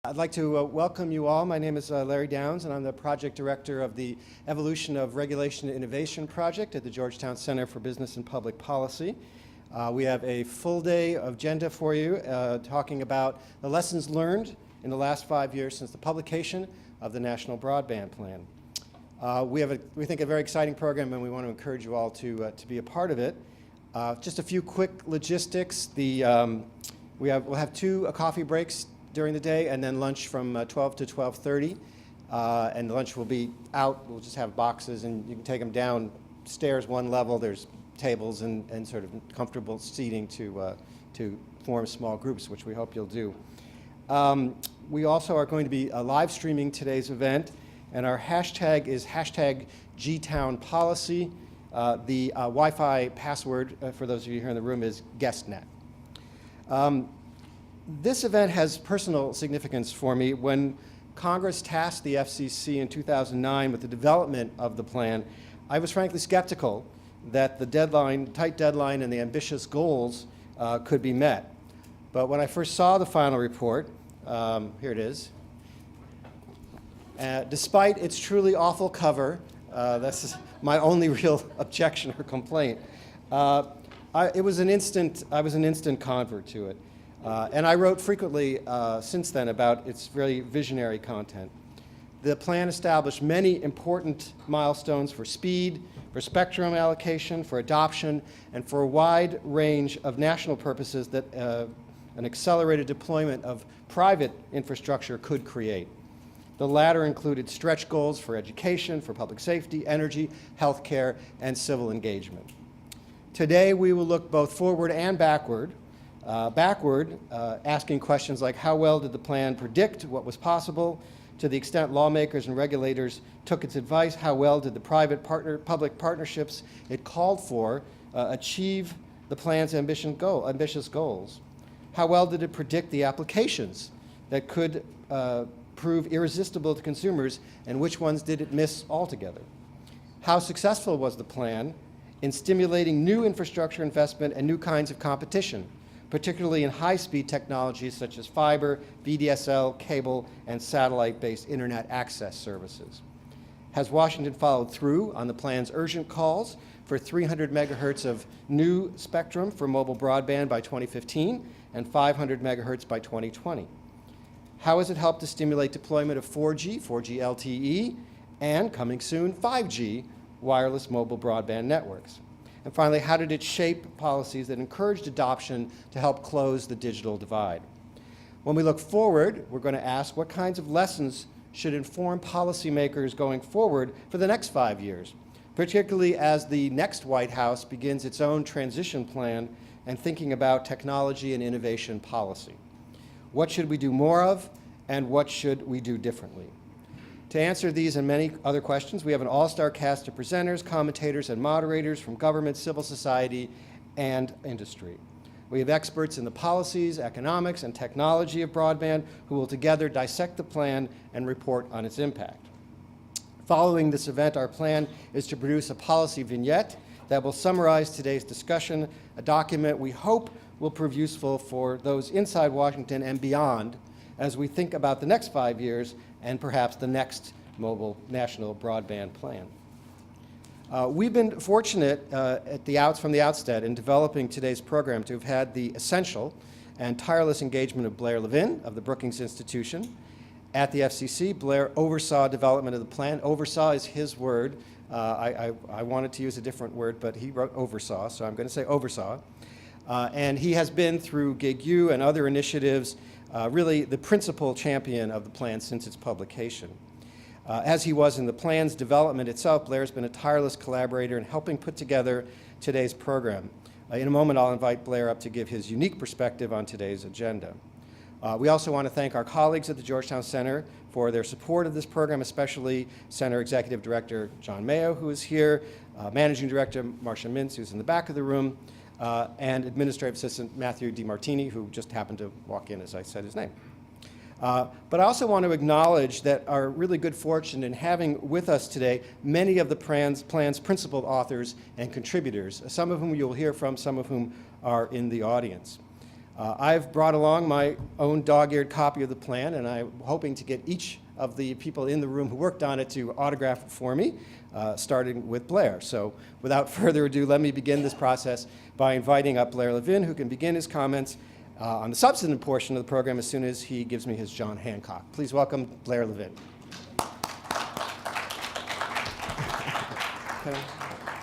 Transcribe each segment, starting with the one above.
I'd like to welcome you all. My name is Larry Downs, and I'm the project director of the Evolution of Regulation and Innovation project at the Georgetown Center for Business and Public Policy. We have a full day of agenda for you, talking about the lessons learned in the last 5 years since the publication of the National Broadband Plan. We think, a very exciting program, and we want to encourage you all to be a part of it. Just a few quick logistics. We'll have two coffee breaks during the day, and then lunch from 12 to 12:30. And the lunch will be out. We'll just have boxes, and you can take them downstairs one level. There's tables and sort of comfortable seating to form small groups, which we hope you'll do. We also are going to be live streaming today's event, and our hashtag is #GTownPolicy. The Wi-Fi password, for those of you here in the room, is GuestNet. This event has personal significance for me. When Congress tasked the FCC in 2009 with the development of the plan, I was frankly skeptical that the tight deadline and the ambitious goals could be met. But when I first saw the final report, here it is, despite its truly awful cover, this is my only real objection or complaint, I was an instant convert to it. And I wrote frequently since then about its very visionary content. The plan established many important milestones for speed, for spectrum allocation, for adoption, and for a wide range of national purposes that an accelerated deployment of private infrastructure could create. The latter included stretch goals for education, for public safety, energy, healthcare, and civil engagement. Today, we will look both forward and backward. Asking questions like how well did the plan predict what was possible? To the extent lawmakers and regulators took its advice, how well did the public partnerships it called for achieve the plan's ambitious goals? How well did it predict the applications that could prove irresistible to consumers, and which ones did it miss altogether? How successful was the plan in stimulating new infrastructure investment and new kinds of competition, particularly in high-speed technologies such as fiber, VDSL, cable, and satellite-based internet access services? Has Washington followed through on the plan's urgent calls for 300 megahertz of new spectrum for mobile broadband by 2015 and 500 megahertz by 2020? How has it helped to stimulate deployment of 4G LTE, and, coming soon, 5G wireless mobile broadband networks? And finally, how did it shape policies that encouraged adoption to help close the digital divide? When we look forward, we're going to ask what kinds of lessons should inform policymakers going forward for the next 5 years, particularly as the next White House begins its own transition plan and thinking about technology and innovation policy. What should we do more of, and what should we do differently? To answer these and many other questions, we have an all-star cast of presenters, commentators, and moderators from government, civil society, and industry. We have experts in the policies, economics, and technology of broadband who will together dissect the plan and report on its impact. Following this event, our plan is to produce a policy vignette that will summarize today's discussion, a document we hope will prove useful for those inside Washington and beyond as we think about the next 5 years and perhaps the next mobile national broadband plan. We've been fortunate from the outset in developing today's program to have had the essential and tireless engagement of Blair Levin of the Brookings Institution. At the FCC, Blair oversaw development of the plan. Oversaw is his word. I wanted to use a different word, but he wrote oversaw, so I'm going to say oversaw. And he has been, through GigU and other initiatives, really the principal champion of the plan since its publication. As he was in the plan's development itself, Blair's been a tireless collaborator in helping put together today's program. In a moment, I'll invite Blair up to give his unique perspective on today's agenda. We also want to thank our colleagues at the Georgetown Center for their support of this program, especially Center Executive Director John Mayo, who is here, Managing Director Marcia Mintz, who's in the back of the room, and Administrative Assistant Matthew DiMartini, who just happened to walk in as I said his name. But I also want to acknowledge that our really good fortune in having with us today many of the plan's principal authors and contributors, some of whom you'll hear from, some of whom are in the audience. I've brought along my own dog-eared copy of the plan, and I'm hoping to get each of the people in the room who worked on it to autograph it for me, starting with Blair. So without further ado, let me begin this process by inviting up Blair Levin, who can begin his comments on the substantive portion of the program as soon as he gives me his John Hancock. Please welcome Blair Levin.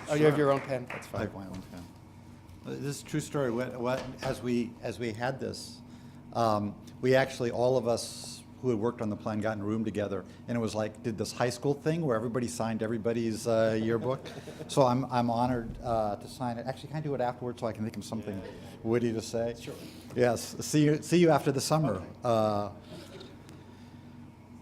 Oh, you have your own pen? That's fine. I have my own pen. This is a true story. As we had this, we actually, all of us who had worked on the plan got in a room together, and it was like, did this high school thing where everybody signed everybody's yearbook. So I'm honored to sign it. Actually, can I do it afterwards so I can think of something witty to say? Sure. Yes. See you after the summer.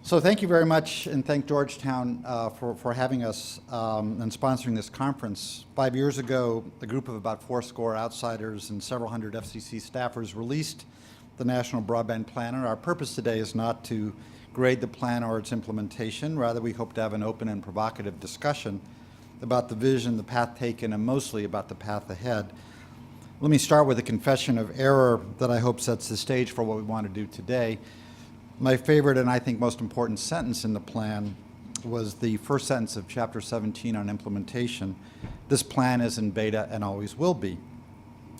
So thank you very much, and thank Georgetown for having us and sponsoring this conference. 5 years ago, a group of about 80 outsiders and several hundred FCC staffers released the National Broadband Plan, and our purpose today is not to grade the plan or its implementation. Rather, we hope to have an open and provocative discussion about the vision, the path taken, and mostly about the path ahead. Let me start with a confession of error that I hope sets the stage for what we want to do today. My favorite and I think most important sentence in the plan was the first sentence of Chapter 17 on implementation. This plan is in beta and always will be.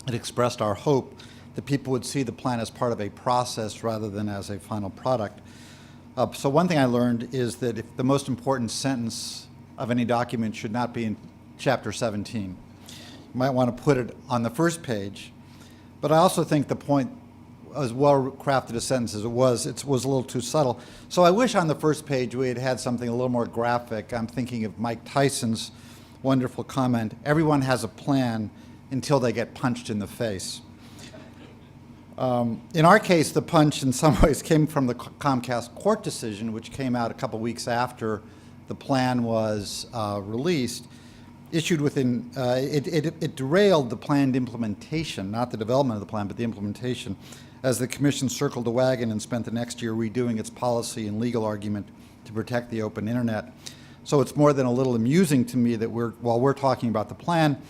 It expressed our hope that people would see the plan as part of a process rather than as a final product. So one thing I learned is that if the most important sentence of any document should not be in Chapter 17. You might want to put it on the first page. But I also think the point, as well-crafted a sentence as it was a little too subtle. So I wish on the first page we had had something a little more graphic. I'm thinking of Mike Tyson's wonderful comment, everyone has a plan until they get punched in the face. In our case, the punch in some ways came from the Comcast court decision, which came out a couple weeks after the plan was released. Issued within, it derailed the planned implementation, not the development of the plan, but the implementation, as the Commission circled the wagon and spent the next year redoing its policy and legal argument to protect the open internet. So it's more than a little amusing to me that while we're talking about the plan,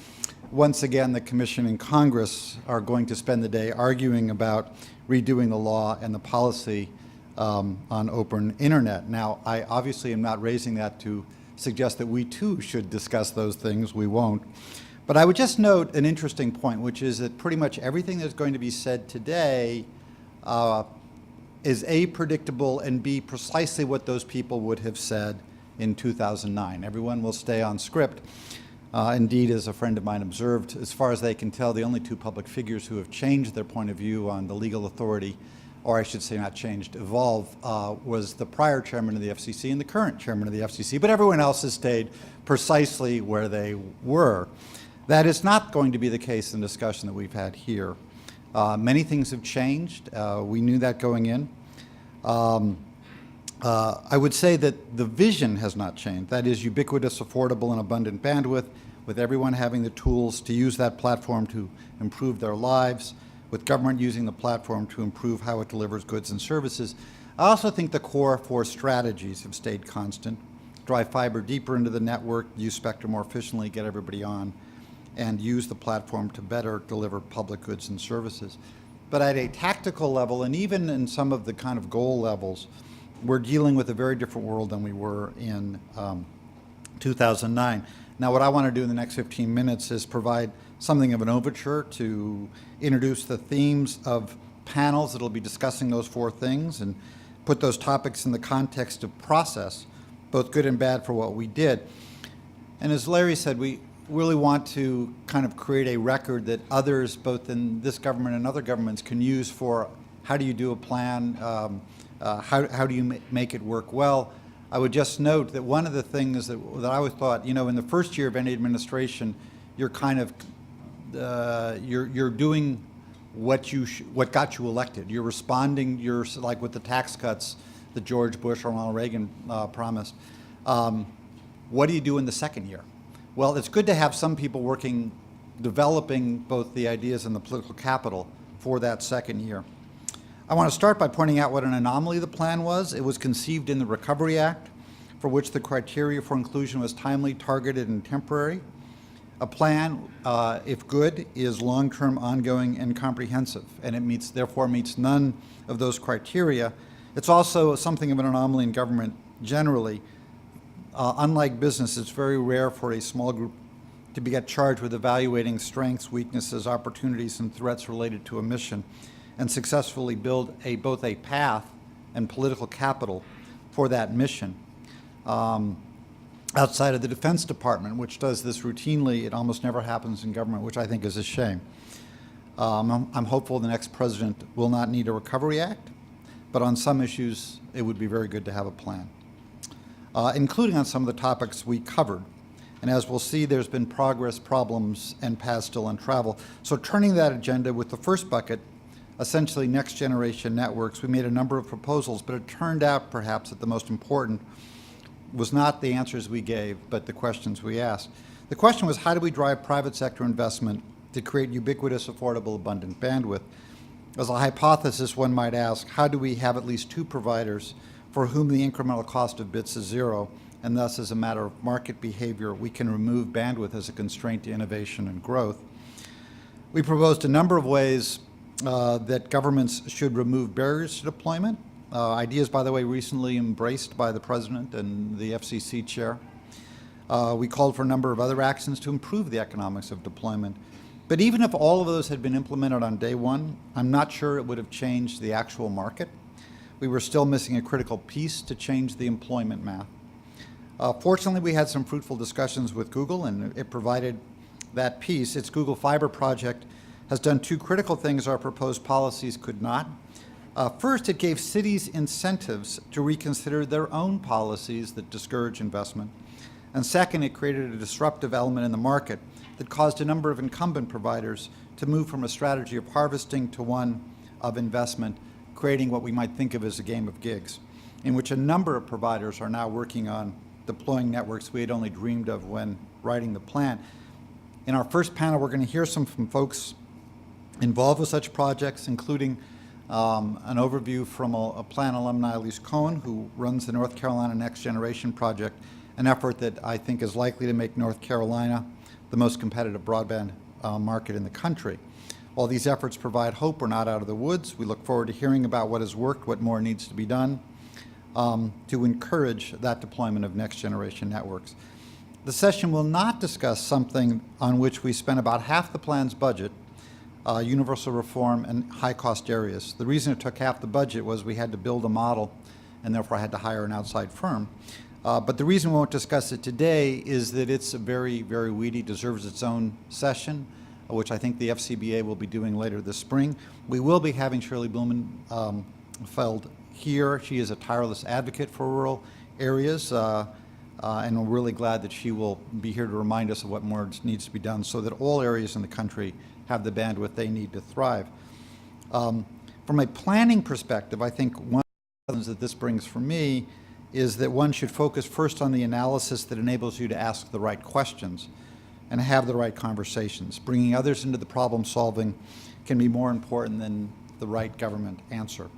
once again the Commission and Congress are going to spend the day arguing about redoing the law and the policy on open internet. Now, I obviously am not raising that to suggest that we too should discuss those things. We won't. But I would just note an interesting point, which is that pretty much everything that's going to be said today is A, predictable, and B, precisely what those people would have said in 2009. Everyone will stay on script. Indeed, as a friend of mine observed, as far as they can tell, the only two public figures who have changed their point of view on the legal authority, or I should say not changed, evolve, was the prior chairman of the FCC and the current chairman of the FCC, but everyone else has stayed precisely where they were. That is not going to be the case in the discussion that we've had here. Many things have changed. We knew that going in. I would say that the vision has not changed. That is ubiquitous, affordable, and abundant bandwidth, with everyone having the tools to use that platform to improve their lives, with government using the platform to improve how it delivers goods and services. I also think the core four strategies have stayed constant. Drive fiber deeper into the network, use spectrum more efficiently, get everybody on, and use the platform to better deliver public goods and services. But at a tactical level, and even in some of the kind of goal levels, we're dealing with a very different world than we were in 2009. Now, what I want to do in the next 15 minutes is provide something of an overture to introduce the themes of panels that will be discussing those four things and put those topics in the context of process, both good and bad, for what we did. And as Larry said, we really want to kind of create a record that others, both in this government and other governments, can use for how do you do a plan, how do you make it work well. I would just note that one of the things that I always thought, you know, in the first year of any administration, you're kind of, you're doing what got you elected. You're responding, you're like with the tax cuts that George Bush or Ronald Reagan promised. What do you do in the second year? Well, it's good to have some people working, developing both the ideas and the political capital for that second year. I want to start by pointing out what an anomaly the plan was. It was conceived in the Recovery Act, for which the criteria for inclusion was timely, targeted, and temporary. A plan, if good, is long-term, ongoing, and comprehensive, and it therefore meets none of those criteria. It's also something of an anomaly in government generally. Unlike business, it's very rare for a small group to get charged with evaluating strengths, weaknesses, opportunities, and threats related to a mission, and successfully build both a path and political capital for that mission. Outside of the Defense Department, which does this routinely, it almost never happens in government, which I think is a shame. I'm hopeful the next president will not need a Recovery Act, but on some issues, it would be very good to have a plan, including on some of the topics we covered. And as we'll see, there's been progress, problems, and paths still on travel. So turning that agenda with the first bucket, essentially next generation networks, we made a number of proposals, but it turned out perhaps that the most important was not the answers we gave, but the questions we asked. The question was, how do we drive private sector investment to create ubiquitous, affordable, abundant bandwidth? As a hypothesis, one might ask, how do we have at least two providers for whom the incremental cost of bits is zero, and thus, as a matter of market behavior, we can remove bandwidth as a constraint to innovation and growth? We proposed a number of ways that governments should remove barriers to deployment. Ideas, by the way, recently embraced by the President and the FCC chair. We called for a number of other actions to improve the economics of deployment. But even if all of those had been implemented on day one, I'm not sure it would have changed the actual market. We were still missing a critical piece to change the employment math. Fortunately, we had some fruitful discussions with Google, and it provided that piece. Its Google Fiber project has done two critical things our proposed policies could not. First, it gave cities incentives to reconsider their own policies that discourage investment. And second, it created a disruptive element in the market that caused a number of incumbent providers to move from a strategy of harvesting to one of investment, creating what we might think of as a game of gigs, in which a number of providers are now working on deploying networks we had only dreamed of when writing the plan. In our first panel, we're going to hear some from folks involved with such projects, including an overview from a plan alumni, Elise Kohn, who runs the North Carolina Next Generation Project, an effort that I think is likely to make North Carolina the most competitive broadband market in the country. While these efforts provide hope, we're not out of the woods. We look forward to hearing about what has worked, what more needs to be done to encourage that deployment of next generation networks. The session will not discuss something on which we spent about half the plan's budget, universal reform and high-cost areas. The reason it took half the budget was we had to build a model and therefore I had to hire an outside firm. But the reason we won't discuss it today is that it's very, very weedy, deserves its own session, which I think the FCBA will be doing later this spring. We will be having Shirley Blumenfeld here. She is a tireless advocate for rural areas, and we're really glad that she will be here to remind us of what more needs to be done so that all areas in the country have the bandwidth they need to thrive. From a planning perspective, I think one of the things that this brings for me is that one should focus first on the analysis that enables you to ask the right questions and have the right conversations. Bringing others into the problem solving can be more important than the right government answer.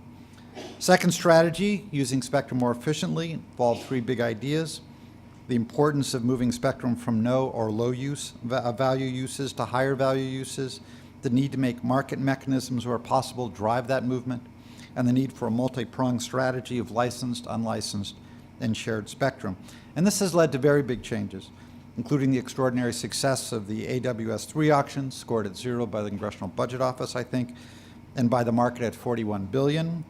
Second strategy, using spectrum more efficiently, involved three big ideas. The importance of moving spectrum from no or low use value uses to higher value uses, the need to make market mechanisms where possible drive that movement, and the need for a multi-pronged strategy of licensed, unlicensed, and shared spectrum. And this has led to very big changes, including the extraordinary success of the AWS-3 auction, scored at 0 by the Congressional Budget Office, I think, and by the market at $41 billion.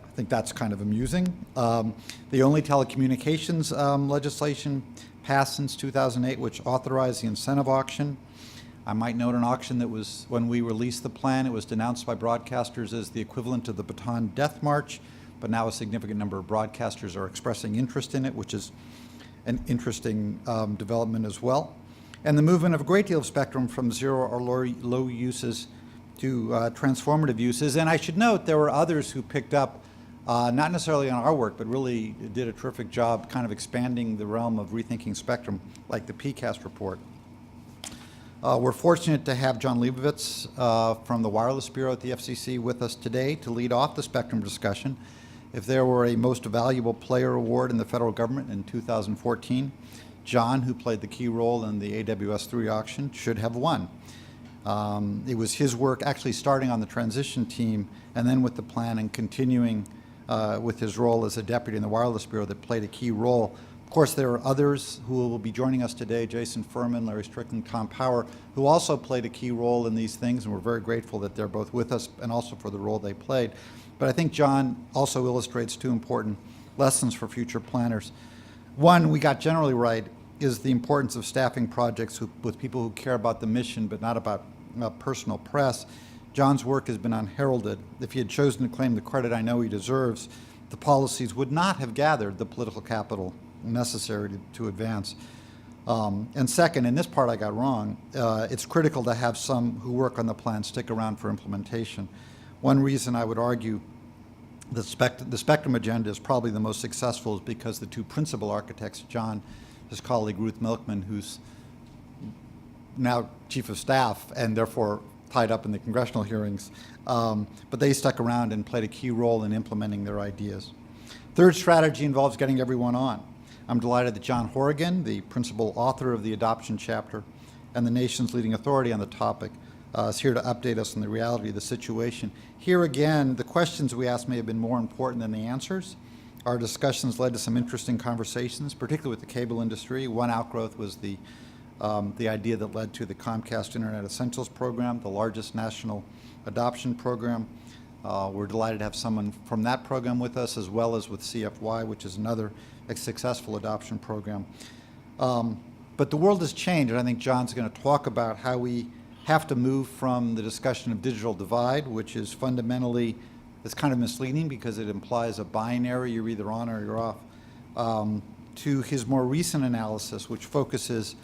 I think that's kind of amusing. The only telecommunications legislation passed since 2008, which authorized the incentive auction. I might note an auction that was, when we released the plan, it was denounced by broadcasters as the equivalent of the Bataan Death March, but now a significant number of broadcasters are expressing interest in it, which is an interesting development as well. And the movement of a great deal of spectrum from zero or low uses to transformative uses. And I should note there were others who picked up, not necessarily on our work, but really did a terrific job kind of expanding the realm of rethinking spectrum, like the PCAST report. We're fortunate to have John Leibovitz from the Wireless Bureau at the FCC with us today to lead off the spectrum discussion. If there were a Most Valuable Player award in the federal government in 2014, John, who played the key role in the AWS-3 auction, should have won. It was his work actually starting on the transition team and then with the plan and continuing with his role as a deputy in the Wireless Bureau that played a key role. Of course, there are others who will be joining us today, Jason Furman, Larry Strickland, Tom Power, who also played a key role in these things, and we're very grateful that they're both with us and also for the role they played. But I think John also illustrates two important lessons for future planners. One, we got generally right, is the importance of staffing projects with people who care about the mission but not about personal press. John's work has been unheralded. If he had chosen to claim the credit I know he deserves, the policies would not have gathered the political capital necessary to advance. And second, in this part I got wrong, it's critical to have some who work on the plan stick around for implementation. One reason I would argue the Spectrum agenda is probably the most successful is because the two principal architects, John, his colleague Ruth Milkman, who's now chief of staff and therefore tied up in the congressional hearings, but they stuck around and played a key role in implementing their ideas. Third strategy involves getting everyone on. I'm delighted that John Horrigan, the principal author of the adoption chapter and the nation's leading authority on the topic, is here to update us on the reality of the situation. Here again, the questions we asked may have been more important than the answers. Our discussions led to some interesting conversations, particularly with the cable industry. One outgrowth was the idea that led to the Comcast Internet Essentials program, the largest national adoption program. We're delighted to have someone from that program with us, as well as with CFY, which is another successful adoption program. But the world has changed, and I think John's going to talk about how we have to move from the discussion of digital divide, which is fundamentally, it's kind of misleading because it implies a binary, you're either on or you're off, to his more recent analysis, which focuses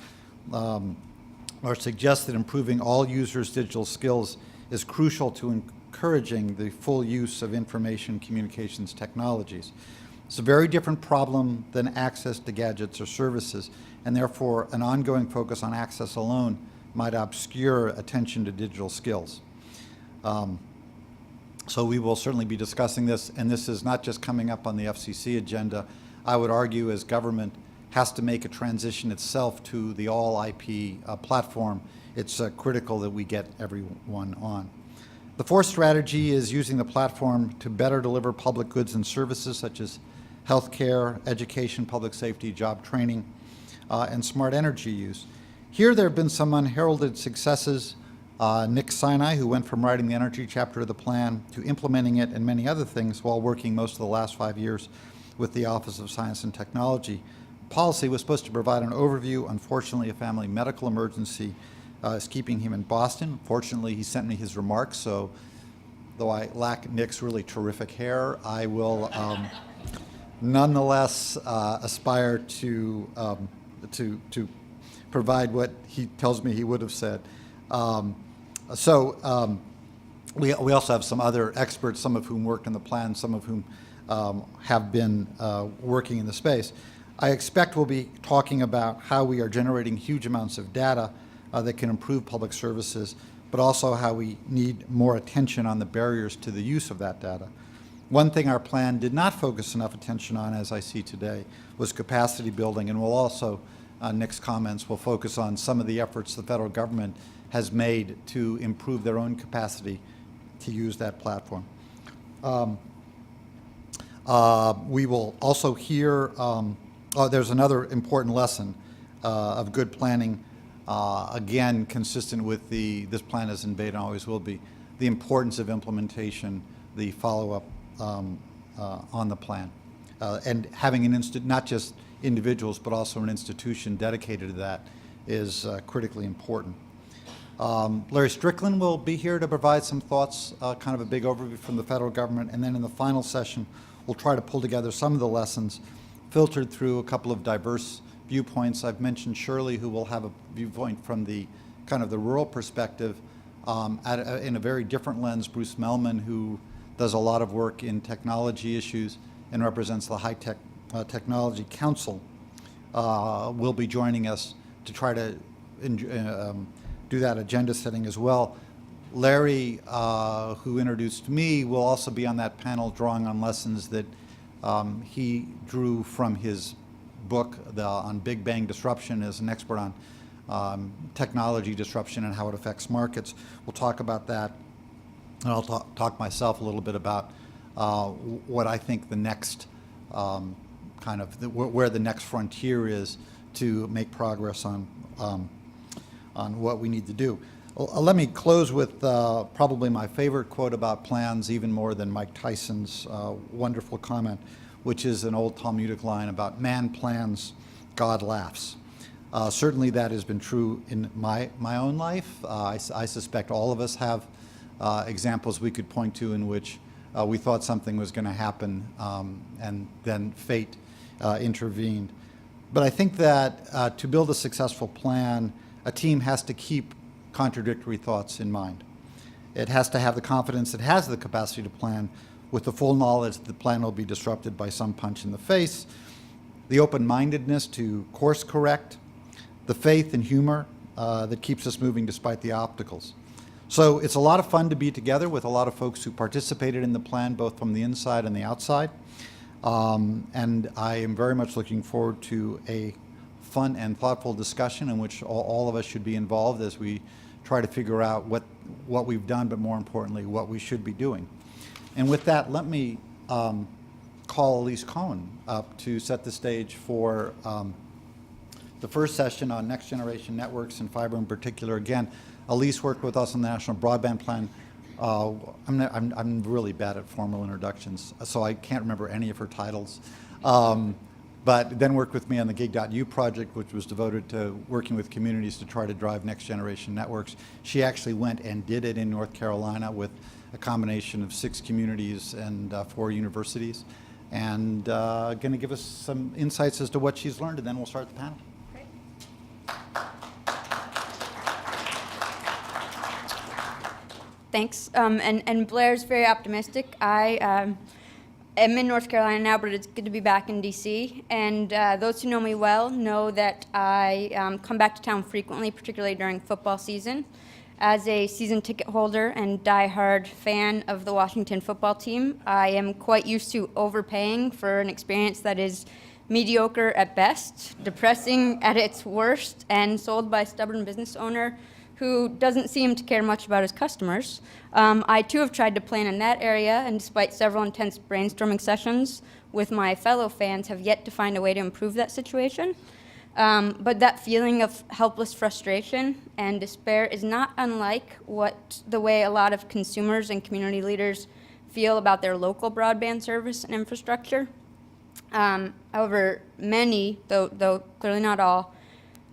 or suggests that improving all users' digital skills is crucial to encouraging the full use of information communications technologies. It's a very different problem than access to gadgets or services, and therefore an ongoing focus on access alone might obscure attention to digital skills. So we will certainly be discussing this, and this is not just coming up on the FCC agenda. I would argue as government has to make a transition itself to the all IP platform, it's critical that we get everyone on. The fourth strategy is using the platform to better deliver public goods and services such as healthcare, education, public safety, job training, and smart energy use. Here there have been some unheralded successes. Nick Sinai, who went from writing the energy chapter of the plan to implementing it and many other things while working most of the last 5 years with the Office of Science and Technology. Policy was supposed to provide an overview. Unfortunately, a family medical emergency is keeping him in Boston. Fortunately, he sent me his remarks, so though I lack Nick's really terrific hair, I will nonetheless aspire to provide what he tells me he would have said. We also have some other experts, some of whom worked in the plan, some of whom have been working in the space. I expect we'll be talking about how we are generating huge amounts of data that can improve public services, but also how we need more attention on the barriers to the use of that data. One thing our plan did not focus enough attention on, as I see today, was capacity building, and we'll also, Nick's comments will focus on some of the efforts the federal government has made to improve their own capacity to use that platform. We will also hear, there's another important lesson of good planning, again, consistent with this plan is in beta and always will be, the importance of implementation, the follow-up on the plan, and having not just individuals, but also an institution dedicated to that is critically important. Larry Strickland will be here to provide some thoughts, kind of a big overview from the federal government, and then in the final session, we'll try to pull together some of the lessons filtered through a couple of diverse viewpoints. I've mentioned Shirley, who will have a viewpoint from the kind of the rural perspective in a very different lens. Bruce Melman, who does a lot of work in technology issues and represents the High Tech Technology Council, will be joining us to try to do that agenda setting as well. Larry, who introduced me, will also be on that panel drawing on lessons that he drew from his book on Big Bang Disruption, is an expert on technology disruption and how it affects markets. We'll talk about that, and I'll talk myself a little bit about what I think the next where the next frontier is to make progress on what we need to do. Let me close with probably my favorite quote about plans, even more than Mike Tyson's wonderful comment, which is an old Talmudic line about man plans, God laughs. Certainly that has been true in my own life. I suspect all of us have examples we could point to in which we thought something was going to happen and then fate intervened. But I think that to build a successful plan, a team has to keep contradictory thoughts in mind. It has to have the confidence it has the capacity to plan with the full knowledge that the plan will be disrupted by some punch in the face, the open-mindedness to course correct, the faith and humor that keeps us moving despite the obstacles. So it's a lot of fun to be together with a lot of folks who participated in the plan, both from the inside and the outside. And I am very much looking forward to a fun and thoughtful discussion in which all of us should be involved as we try to figure out what we've done, but more importantly, what we should be doing. And with that, let me call Elise Kohn up to set the stage for the first session on next generation networks and fiber in particular. Again, Elise worked with us on the National Broadband Plan. I'm really bad at formal introductions, so I can't remember any of her titles. But then worked with me on the Gig.U project, which was devoted to working with communities to try to drive next generation networks. She actually went and did it in North Carolina with a combination of 6 communities and 4 universities. And going to give us some insights as to what she's learned, and then we'll start the panel. Great. Thanks. And Blair's very optimistic. I am in North Carolina now, but it's good to be back in DC. And those who know me well know that I come back to town frequently, particularly during football season. As a season ticket holder and diehard fan of the Washington football team, I am quite used to overpaying for an experience that is mediocre at best, depressing at its worst, and sold by a stubborn business owner who doesn't seem to care much about his customers. I too have tried to plan in that area, and despite several intense brainstorming sessions with my fellow fans, have yet to find a way to improve that situation. But that feeling of helpless frustration and despair is not unlike the way a lot of consumers and community leaders feel about their local broadband service and infrastructure. However, many, though clearly not all,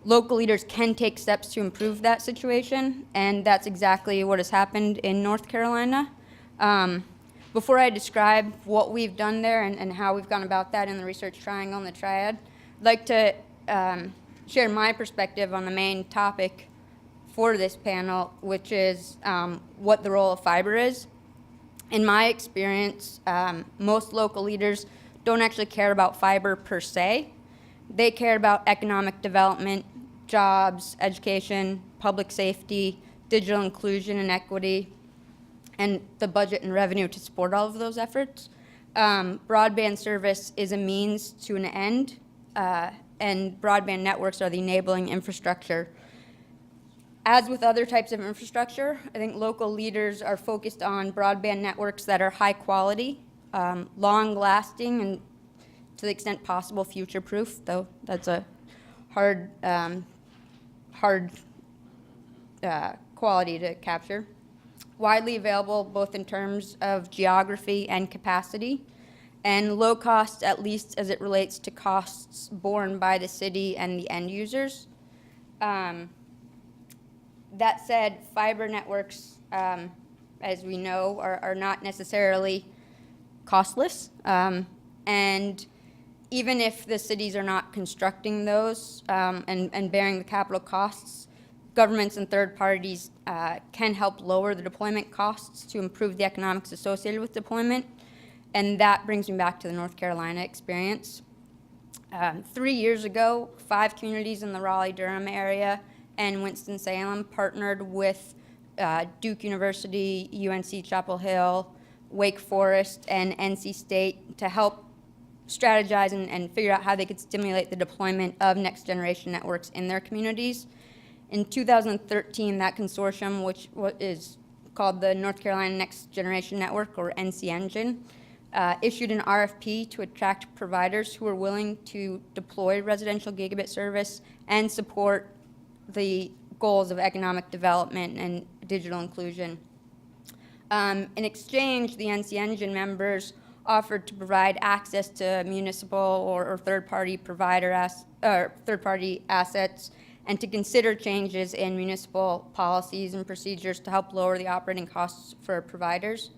local leaders can take steps to improve that situation, and that's exactly what has happened in North Carolina. Before I describe what we've done there and how we've gone about that in the research triangle and the triad, I'd like to share my perspective on the main topic for this panel, which is what the role of fiber is. In my experience, most local leaders don't actually care about fiber per se. They care about economic development, jobs, education, public safety, digital inclusion and equity, and the budget and revenue to support all of those efforts. Broadband service is a means to an end, and broadband networks are the enabling infrastructure. As with other types of infrastructure, I think local leaders are focused on broadband networks that are high quality, long-lasting, and to the extent possible, future-proof, though that's a hard quality to capture. Widely available both in terms of geography and capacity, and low cost, at least as it relates to costs borne by the city and the end users. That said, fiber networks, as we know, are not necessarily costless, and even if the cities are not constructing those and bearing the capital costs, governments and third parties can help lower the deployment costs to improve the economics associated with deployment. And that brings me back to the North Carolina experience. 3 years ago, 5 communities in the Raleigh, Durham area and Winston-Salem partnered with Duke University, UNC Chapel Hill, Wake Forest, and NC State to help strategize and figure out how they could stimulate the deployment of next generation networks in their communities. In 2013, that consortium, which is called the North Carolina Next Generation Network, or NCNGN, issued an RFP to attract providers who are willing to deploy residential gigabit service and support the goals of economic development and digital inclusion. In exchange, the NCNGN members offered to provide access to municipal or third-party third-party assets, and to consider changes in municipal policies and procedures to help lower the operating costs for providers.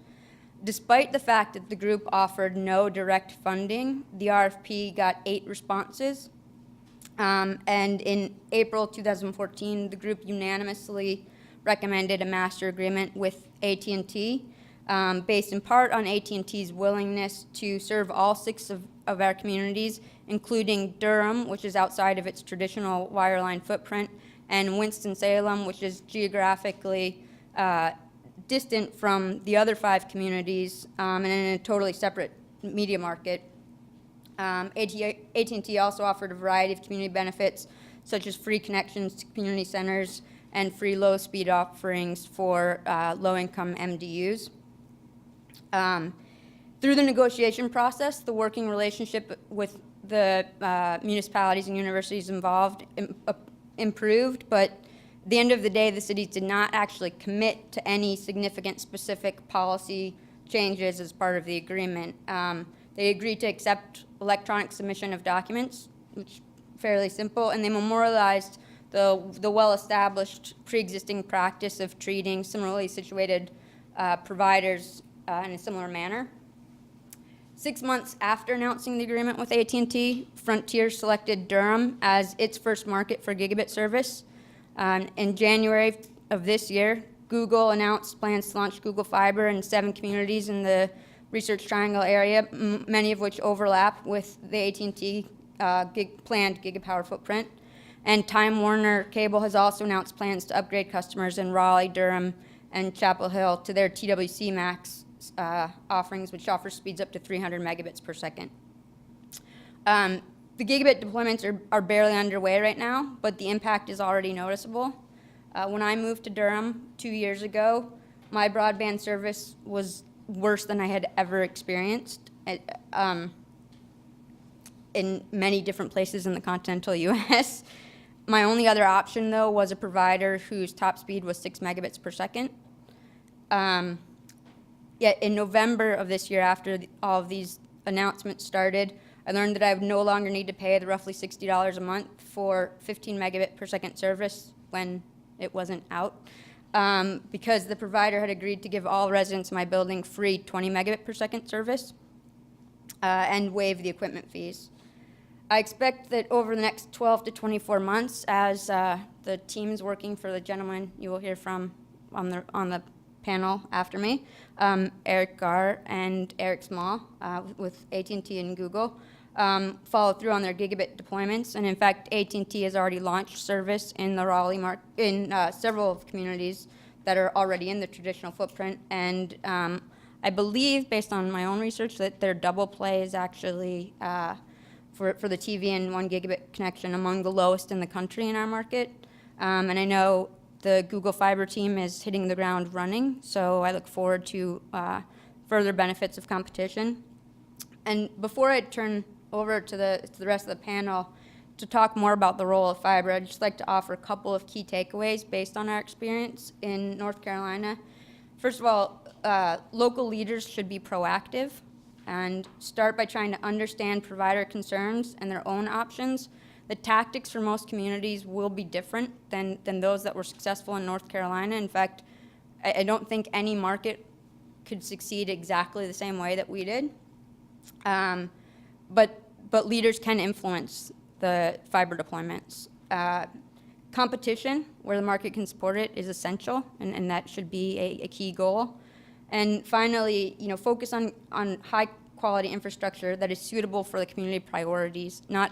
Despite the fact that the group offered no direct funding, the RFP got 8 responses. And in April 2014, the group unanimously recommended a master agreement with AT&T, based in part on AT&T's willingness to serve all 6 of our communities, including Durham, which is outside of its traditional wireline footprint, and Winston-Salem, which is geographically distant from the other 5 communities and in a totally separate media market. AT&T also offered a variety of community benefits, such as free connections to community centers and free low-speed offerings for low-income MDUs. Through the negotiation process, the working relationship with the municipalities and universities involved improved, but at the end of the day, the cities did not actually commit to any significant specific policy changes as part of the agreement. They agreed to accept electronic submission of documents, which is fairly simple, and they memorialized the well-established pre-existing practice of treating similarly situated providers in a similar manner. 6 months after announcing the agreement with AT&T, Frontier selected Durham as its first market for gigabit service. In January of this year, Google announced plans to launch Google Fiber in 7 communities in the Research Triangle area, many of which overlap with the AT&T planned gigapower footprint. And Time Warner Cable has also announced plans to upgrade customers in Raleigh, Durham, and Chapel Hill to their TWC Max offerings, which offer speeds up to 300 megabits per second. The gigabit deployments are barely underway right now, but the impact is already noticeable. When I moved to Durham 2 years ago, my broadband service was worse than I had ever experienced in many different places in the continental US. My only other option, though, was a provider whose top speed was 6 megabits per second. Yet in November of this year, after all of these announcements started, I learned that I would no longer need to pay the roughly $60 a month for 15 megabit per second service when it wasn't out, because the provider had agreed to give all residents in my building free 20 megabit per second service and waive the equipment fees. I expect that over the next 12 to 24 months, as the teams working for the gentleman you will hear from on the panel after me, Erik, Garr, and Erik Small with AT&T and Google, follow through on their gigabit deployments. And in fact, AT&T has already launched service in the Raleigh market, in several communities that are already in the traditional footprint. And I believe, based on my own research, that their double play is actually for the TV and 1 gigabit connection among the lowest in the country in our market. And I know the Google Fiber team is hitting the ground running, so I look forward to further benefits of competition. And before I turn over to the rest of the panel to talk more about the role of fiber, I'd just like to offer a couple of key takeaways based on our experience in North Carolina. First of all, local leaders should be proactive and start by trying to understand provider concerns and their own options. The tactics for most communities will be different than those that were successful in North Carolina. In fact, I don't think any market could succeed exactly the same way that we did. But leaders can influence the fiber deployments. Competition, where the market can support it, is essential, and that should be a key goal. And finally, focus on high quality infrastructure that is suitable for the community priorities. Not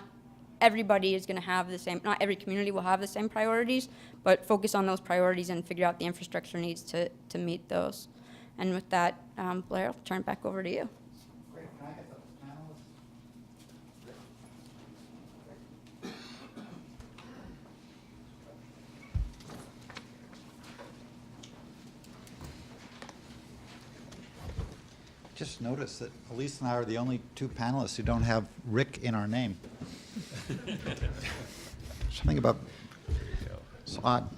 everybody is going to have the same, not every community will have the same priorities, but focus on those priorities and figure out the infrastructure needs to meet those. And with that, Blair, I'll turn it back over to you. Great. Can I get the panelists? just noticed that Elise and I are the only two panelists who don't have Rick in our name. Something about it's odd.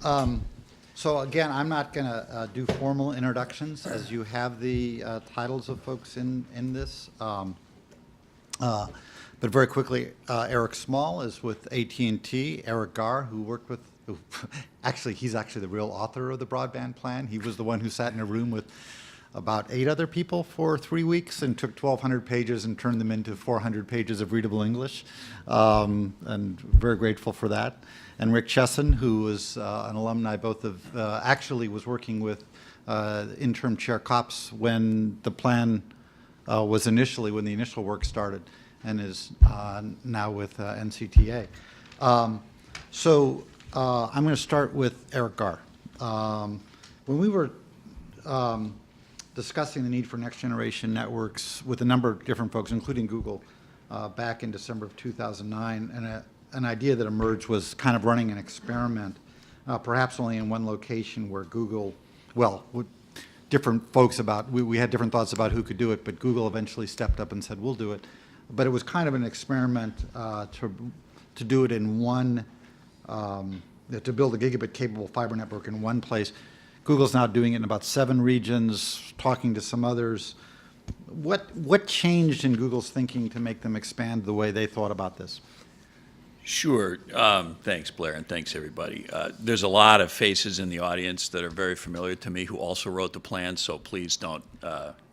So again, I'm not going to do formal introductions, as you have the titles of folks in this. But very quickly, Erik Small is with AT&T. Erik Garr, who worked with, he's actually the real author of the broadband plan. He was the one who sat in a room with about 8 other people for 3 weeks and took 1,200 pages and turned them into 400 pages of readable English, and very grateful for that. And Rick Chessen, who was an alumni both of, actually was working with interim chair Copps when the plan was initially, when the initial work started, and is now with NCTA. So I'm going to start with Erik Garr. When we were discussing the need for next generation networks with a number of different folks, including Google, back in December of 2009, and an idea that emerged was kind of running an experiment, perhaps only in one location where Google, well, different folks about, we had different thoughts about who could do it, but Google eventually stepped up and said, we'll do it. But it was kind of an experiment to do it in one, to build a gigabit-capable fiber network in one place. Google's now doing it in about 7 regions, talking to some others. What changed in Google's thinking to make them expand the way they thought about this? Sure. Thanks, Blair, and thanks, everybody. There's a lot of faces in the audience that are very familiar to me who also wrote the plan, so please don't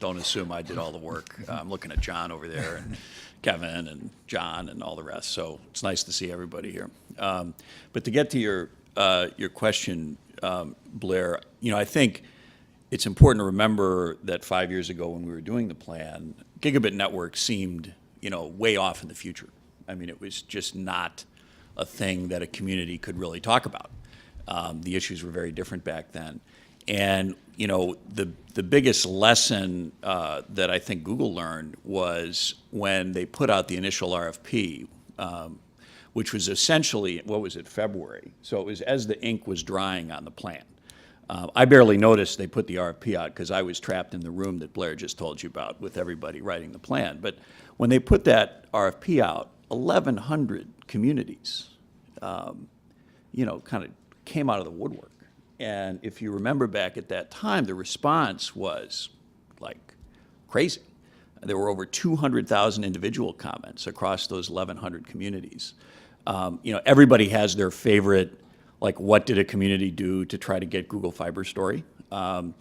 assume I did all the work. I'm looking at John over there, and Kevin, and John, and all the rest, so it's nice to see everybody here. But to get to your question, Blair, I think it's important to remember that 5 years ago when we were doing the plan, gigabit network seemed, way off in the future. I mean, it was just not a thing that a community could really talk about. The issues were very different back then. And, the biggest lesson that I think Google learned was when they put out the initial RFP, which was essentially, February? So it was as the ink was drying on the plan. I barely noticed they put the RFP out because I was trapped in the room that Blair just told you about with everybody writing the plan. But when they put that RFP out, 1,100 communities, kind of came out of the woodwork. And if you remember back at that time, the response was like crazy. There were over 200,000 individual comments across those 1,100 communities. Everybody has their favorite, like, what did a community do to try to get Google Fiber story? I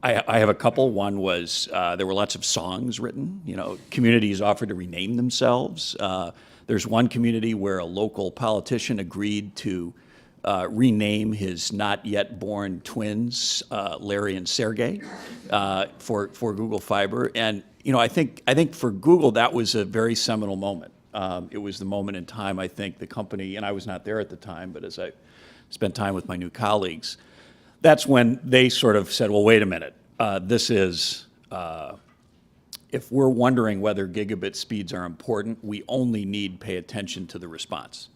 have a couple. One was there were lots of songs written. Communities offered to rename themselves. There's one community where a local politician agreed to rename his not yet born twins, Larry and Sergey, for Google Fiber. And I think for Google that was a very seminal moment. It was the moment in time, I think, the company, and I was not there at the time, but as I spent time with my new colleagues, that's when they sort of said, well, wait a minute, this is, if we're wondering whether gigabit speeds are important, we only need pay attention to the response,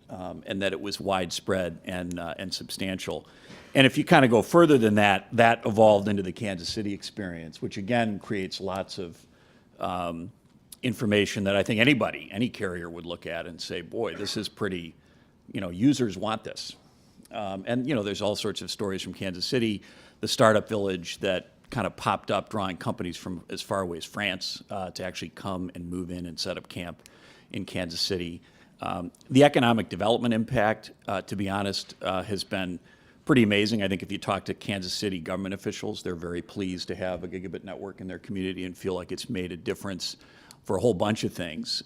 and that it was widespread and substantial. And if you kind of go further than that, that evolved into the Kansas City experience, which again creates lots of information that I think any carrier would look at and say, boy, this is pretty, users want this. And there's all sorts of stories from Kansas City, the startup village that kind of popped up, drawing companies from as far away as France to actually come and move in and set up camp in Kansas City. The economic development impact, to be honest, has been pretty amazing. I think if you talk to Kansas City government officials, they're very pleased to have a gigabit network in their community and feel like it's made a difference for a whole bunch of things.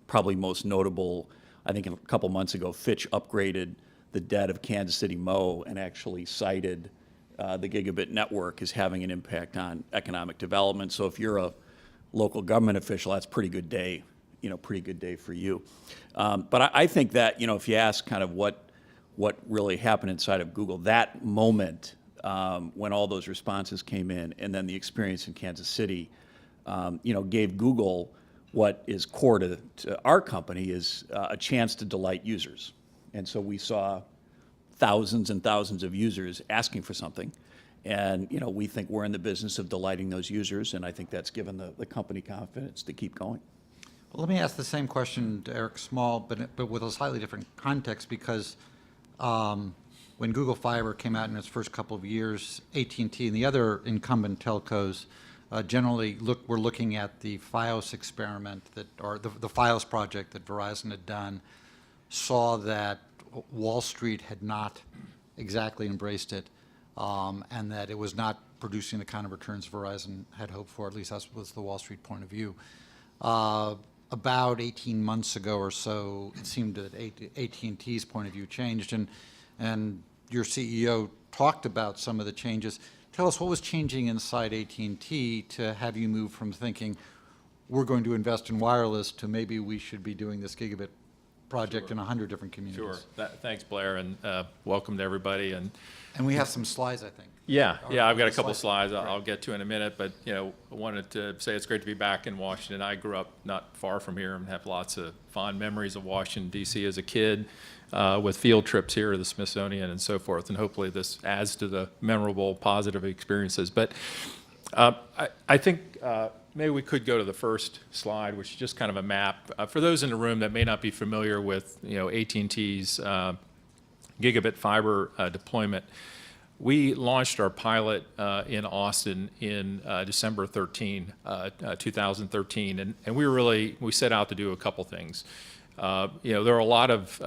Probably most notable, I think a couple months ago, Fitch upgraded the debt of Kansas City Mo and actually cited the gigabit network as having an impact on economic development. So if you're a local government official, that's a pretty good day, pretty good day for you. But I think that, if you ask kind of what really happened inside of Google, that moment when all those responses came in, and then the experience in Kansas City, gave Google what is core to our company is a chance to delight users. And so we saw thousands and thousands of users asking for something, And, you know, we think we're in the business of delighting those users, and I think that's given the company confidence to keep going. Well, let me ask the same question to Erik Small, but with a slightly different context, because when Google Fiber came out in its first couple of years, AT&T and the other incumbent telcos generally were looking at the FiOS experiment or the FiOS project that Verizon had done, saw that Wall Street had not exactly embraced it, and that it was not producing the kind of returns Verizon had hoped for. At least that was the Wall Street point of view. About 18 months ago or so, it seemed that AT&T's point of view changed, and your CEO talked about some of the changes. Tell us what was changing inside AT&T to have you move from thinking we're going to invest in wireless to maybe we should be doing this gigabit project in 100 different communities. Sure. Thanks, Blair, and welcome to everybody. And we have some slides, I think. yeah, I've got a couple Slides. slides I'll get to in a minute, but you know, I wanted to say it's great to be back in Washington. I grew up not far from here and have lots of fond memories of Washington, D.C. as a kid, with field trips here to the Smithsonian and so forth, and hopefully this adds to the memorable, positive experiences. But I think maybe we could go to the first slide, which is just kind of a map. For those in the room that may not be familiar with, you know, AT&T's gigabit fiber deployment, we launched our pilot in Austin in December 2013, and we set out to do a couple things. You know, there are a lot of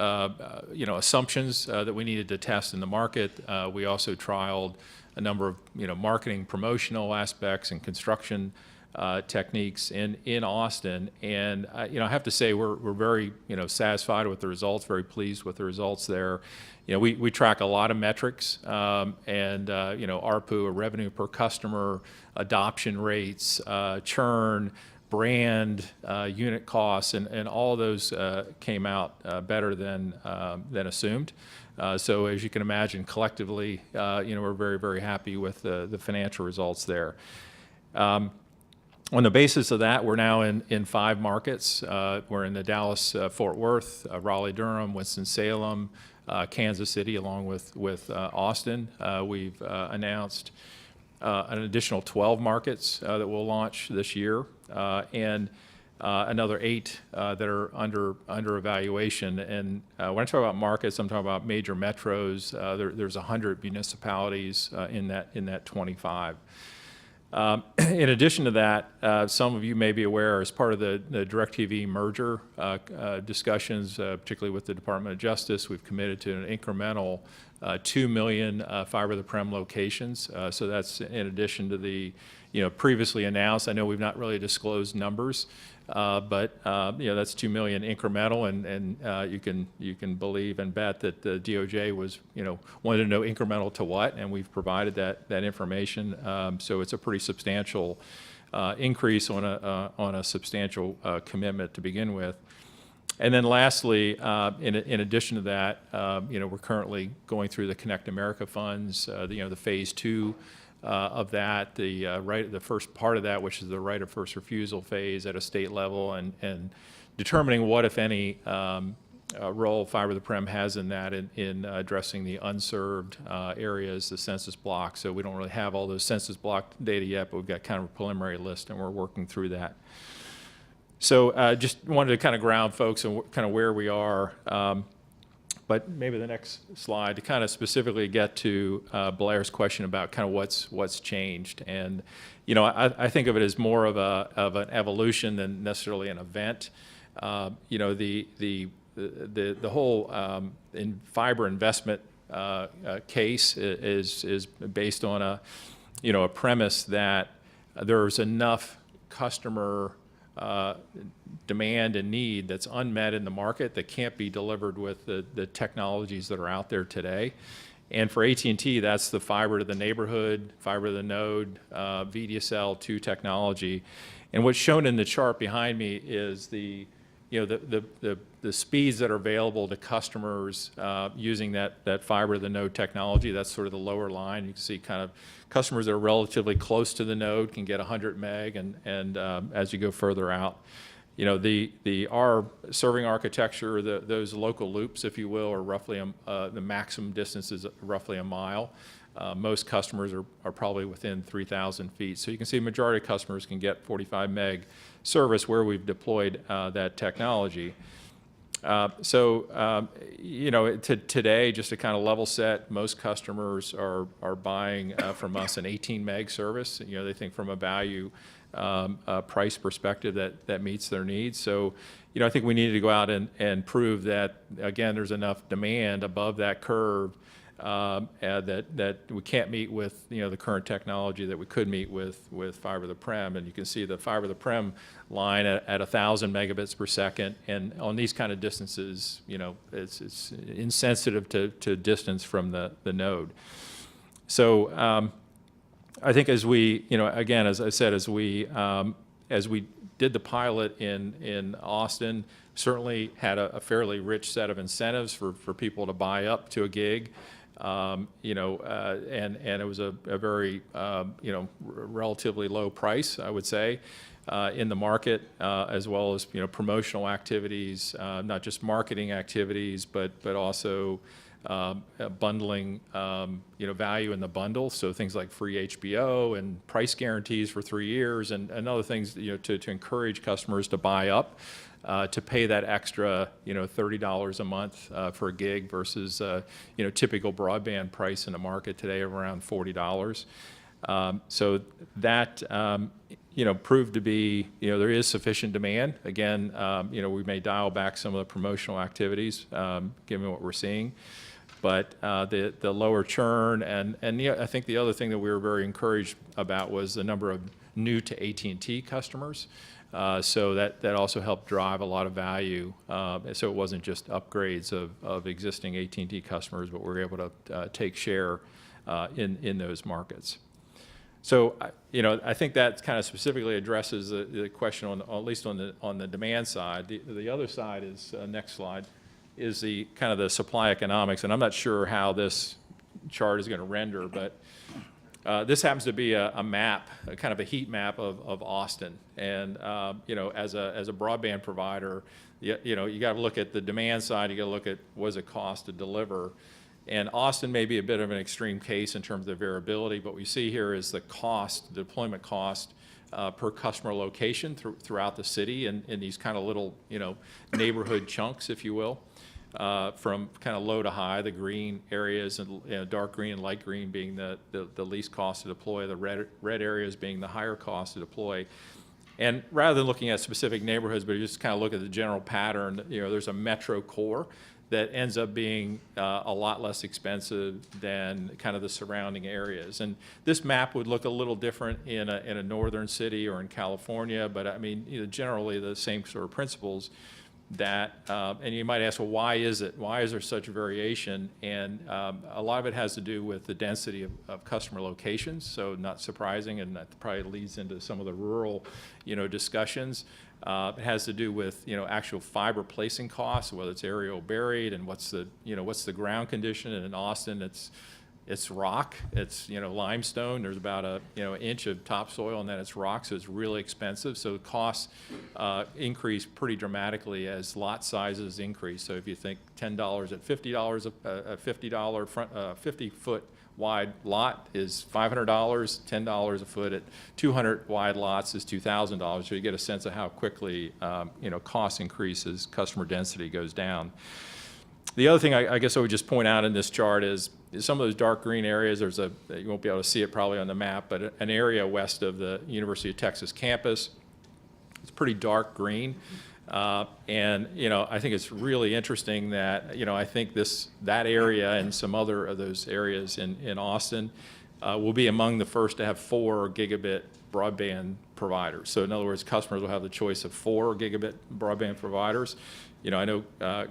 you know, assumptions that we needed to test in the market. We also trialed a number of, you know, marketing promotional aspects and construction techniques in Austin, and you know, I have to say we're very, you know, satisfied with the results, very pleased with the results there. You know, we track a lot of metrics, and you know, ARPU, or revenue per customer, adoption rates, churn, brand, unit costs, and all of those came out better than assumed. So as you can imagine, collectively, you know, we're very, very happy with the financial results there. On the basis of that, we're now in 5 markets. We're in the Dallas, Fort Worth, Raleigh, Durham, Winston-Salem, Kansas City, along with Austin. We've announced an additional 12 markets that we'll launch this year, and another 8 that are under evaluation. And when I talk about markets, I'm talking about major metros. There's 100 municipalities in that 25. In addition to that, some of you may be aware, as part of the DirecTV merger discussions, particularly with the Department of Justice, we've committed to an incremental 2 million fiber to the prem locations. So that's in addition to the, you know, previously announced. I know we've not really disclosed numbers, but you know, that's 2 million incremental, and you can believe and bet that the DOJ was, you know, wanted to know incremental to what, and we've provided that information. So it's a pretty substantial increase on a substantial commitment to begin with. And then lastly, in addition to that, you know, we're currently going through the Connect America funds, you know, the phase 2 of that, the first part of that, which is the right of first refusal phase at a state level, and determining what, if any, role fiber to the prem has in that, in addressing the unserved areas, the census block. So we don't really have all those census block data yet, but we've got kind of a preliminary list, and we're working through that. So just wanted to kind of ground folks and kind of where we are. But maybe the next slide to kind of specifically get to Blair's question about kind of what's changed. And you know, I think of it as more of an evolution than necessarily an event. You know, the whole in fiber investment case is based on a premise that there's enough customer demand and need that's unmet in the market that can't be delivered with the technologies that are out there today. And for AT&T, that's the fiber to the neighborhood, fiber to the node, VDSL 2 technology. And what's shown in the chart behind me is the speeds that are available to customers using that fiber to the node technology. That's sort of the lower line. You can see kind of customers that are relatively close to the node can get 100 meg, and as you go further out, our serving architecture, those local loops, if you will, are roughly the maximum distance is roughly a mile. Most customers are probably within 3,000 feet. So you can see the majority of customers can get 45 meg service where we've deployed that technology. Today, just to kind of level set, most customers are buying from us an 18 meg service. They think from a value price perspective that meets their needs. So, I think we needed to go out and prove that, again, there's enough demand above that curve that we can't meet with the current technology that we could meet with fiber to the prem. And you can see the fiber to the prem line at 1,000 megabits per second, and on these kind of distances, it's insensitive to distance from the node. So I think as we, again, as I said, as we did the pilot in Austin, certainly had a fairly rich set of incentives for people to buy up to a gig. And it was a very, relatively low price, I would say, in the market, as well as, promotional activities, not just marketing activities, but also bundling, value in the bundle. So things like free HBO and price guarantees for 3 years and other things, to encourage customers to buy up. To pay that extra, $30 a month for a gig versus, typical broadband price in the market today of around $40. So that, proved to be, there is sufficient demand. Again, we may dial back some of the promotional activities, given what we're seeing. But the lower churn and I think the other thing that we were very encouraged about was the number of new to AT&T customers. So that also helped drive a lot of value. So it wasn't just upgrades of existing AT&T customers, but we were able to take share in those markets. So I think that kind of specifically addresses the question at least on the demand side. The other side is next slide is the kind of the supply economics, and I'm not sure how this chart is going to render, but this happens to be a map, kind of a heat map of Austin. And, as a broadband provider, you got to look at the demand side, you got to look at what does it cost to deliver. And Austin may be a bit of an extreme case in terms of the variability, but what we see here is the cost, the deployment cost per customer location throughout the city in these kind of little, neighborhood chunks, if you will. From kind of low to high, the green areas and dark green and light green being the least cost to deploy, the red areas being the higher cost to deploy. And rather than looking at specific neighborhoods, but you just kind of look at the general pattern, there's a metro core that ends up being a lot less expensive than kind of the surrounding areas. And this map would look a little different in a northern city or in California, but I mean, generally the same sort of principles. That and you might ask, well, why is it? Why is there such variation? And a lot of it has to do with the density of customer locations. So not surprising, and that probably leads into some of the rural, discussions. It has to do with actual fiber placing costs, whether it's aerial buried, and what's the ground condition. And in Austin, it's rock, it's limestone. There's about an inch of topsoil, and then it's rock, so it's really expensive. So the costs increase pretty dramatically as lot sizes increase. So if you think $10 at $50, a $50 front 50-foot wide lot is $500. $10 a foot at 200 wide lots is $2,000. So you get a sense of how quickly cost increases, customer density goes down. The other thing I guess I would just point out in this chart is some of those dark green areas. You won't be able to see it probably on the map, but an area west of the University of Texas campus. It's pretty dark green, and I think it's really interesting that I think that area and some other of those areas in Austin will be among the first to have 4 gigabit broadband providers. So in other words, customers will have the choice of 4 gigabit broadband providers. I know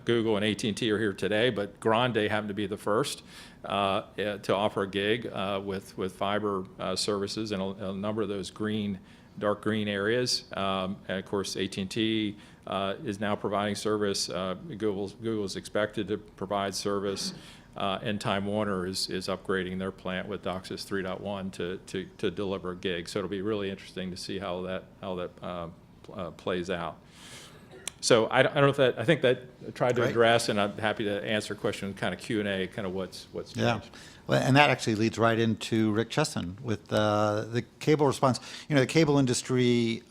Google and AT&T are here today, but Grande happened to be the first to offer a gig with fiber services in a number of those dark green areas. And of course, AT&T is now providing service. Google is expected to provide service, and Time Warner is upgrading their plant with DOCSIS 3.1 to deliver a gig. So it'll be really interesting to see how that plays out. So I don't know if that, I think that I tried to Great. address, and I'm happy to answer questions, kind of Q&A, kind of what's changed. Yeah. Well, and that actually leads right into Rick Chessen with the cable response. You know, the cable industry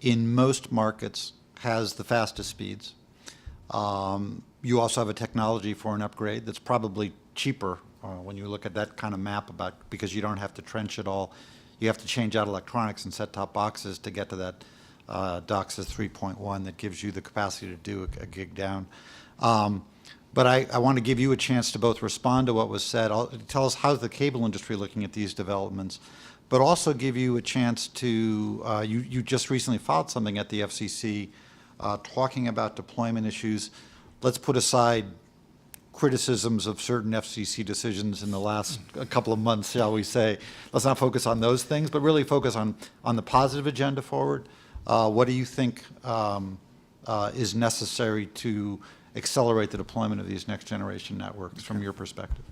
in most markets has the fastest speeds. You also have a technology for an upgrade that's probably cheaper when you look at that kind of map because you don't have to trench it all. You have to change out electronics and set-top boxes to get to that DOCSIS 3.1 that gives you the capacity to do a gig down. But I want to give you a chance to both respond to what was said, tell us how's the cable industry looking at these developments, but also give you a chance to, you just recently filed something at the FCC talking about deployment issues. Let's put aside criticisms of certain FCC decisions in the last couple of months, shall we say. Let's not focus on those things, but really focus on the positive agenda forward. What do you think is necessary to accelerate the deployment of these next generation networks from your perspective?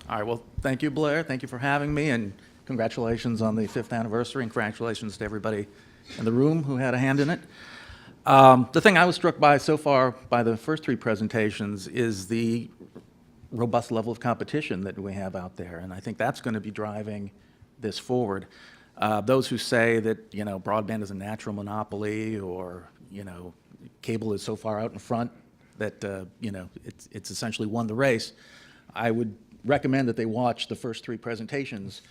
All right, well, thank you, Blair. Thank you for having me, and congratulations on the 5th anniversary, and congratulations to everybody in the room who had a hand in it. The thing I was struck by so far by the first 3 presentations is the robust level of competition that we have out there, and I think that's going to be driving this forward. Those who say that, you know, broadband is a natural monopoly, or, you know, cable is so far out in front that, you know, it's essentially won the race, I would recommend that they watch the first 3 presentations,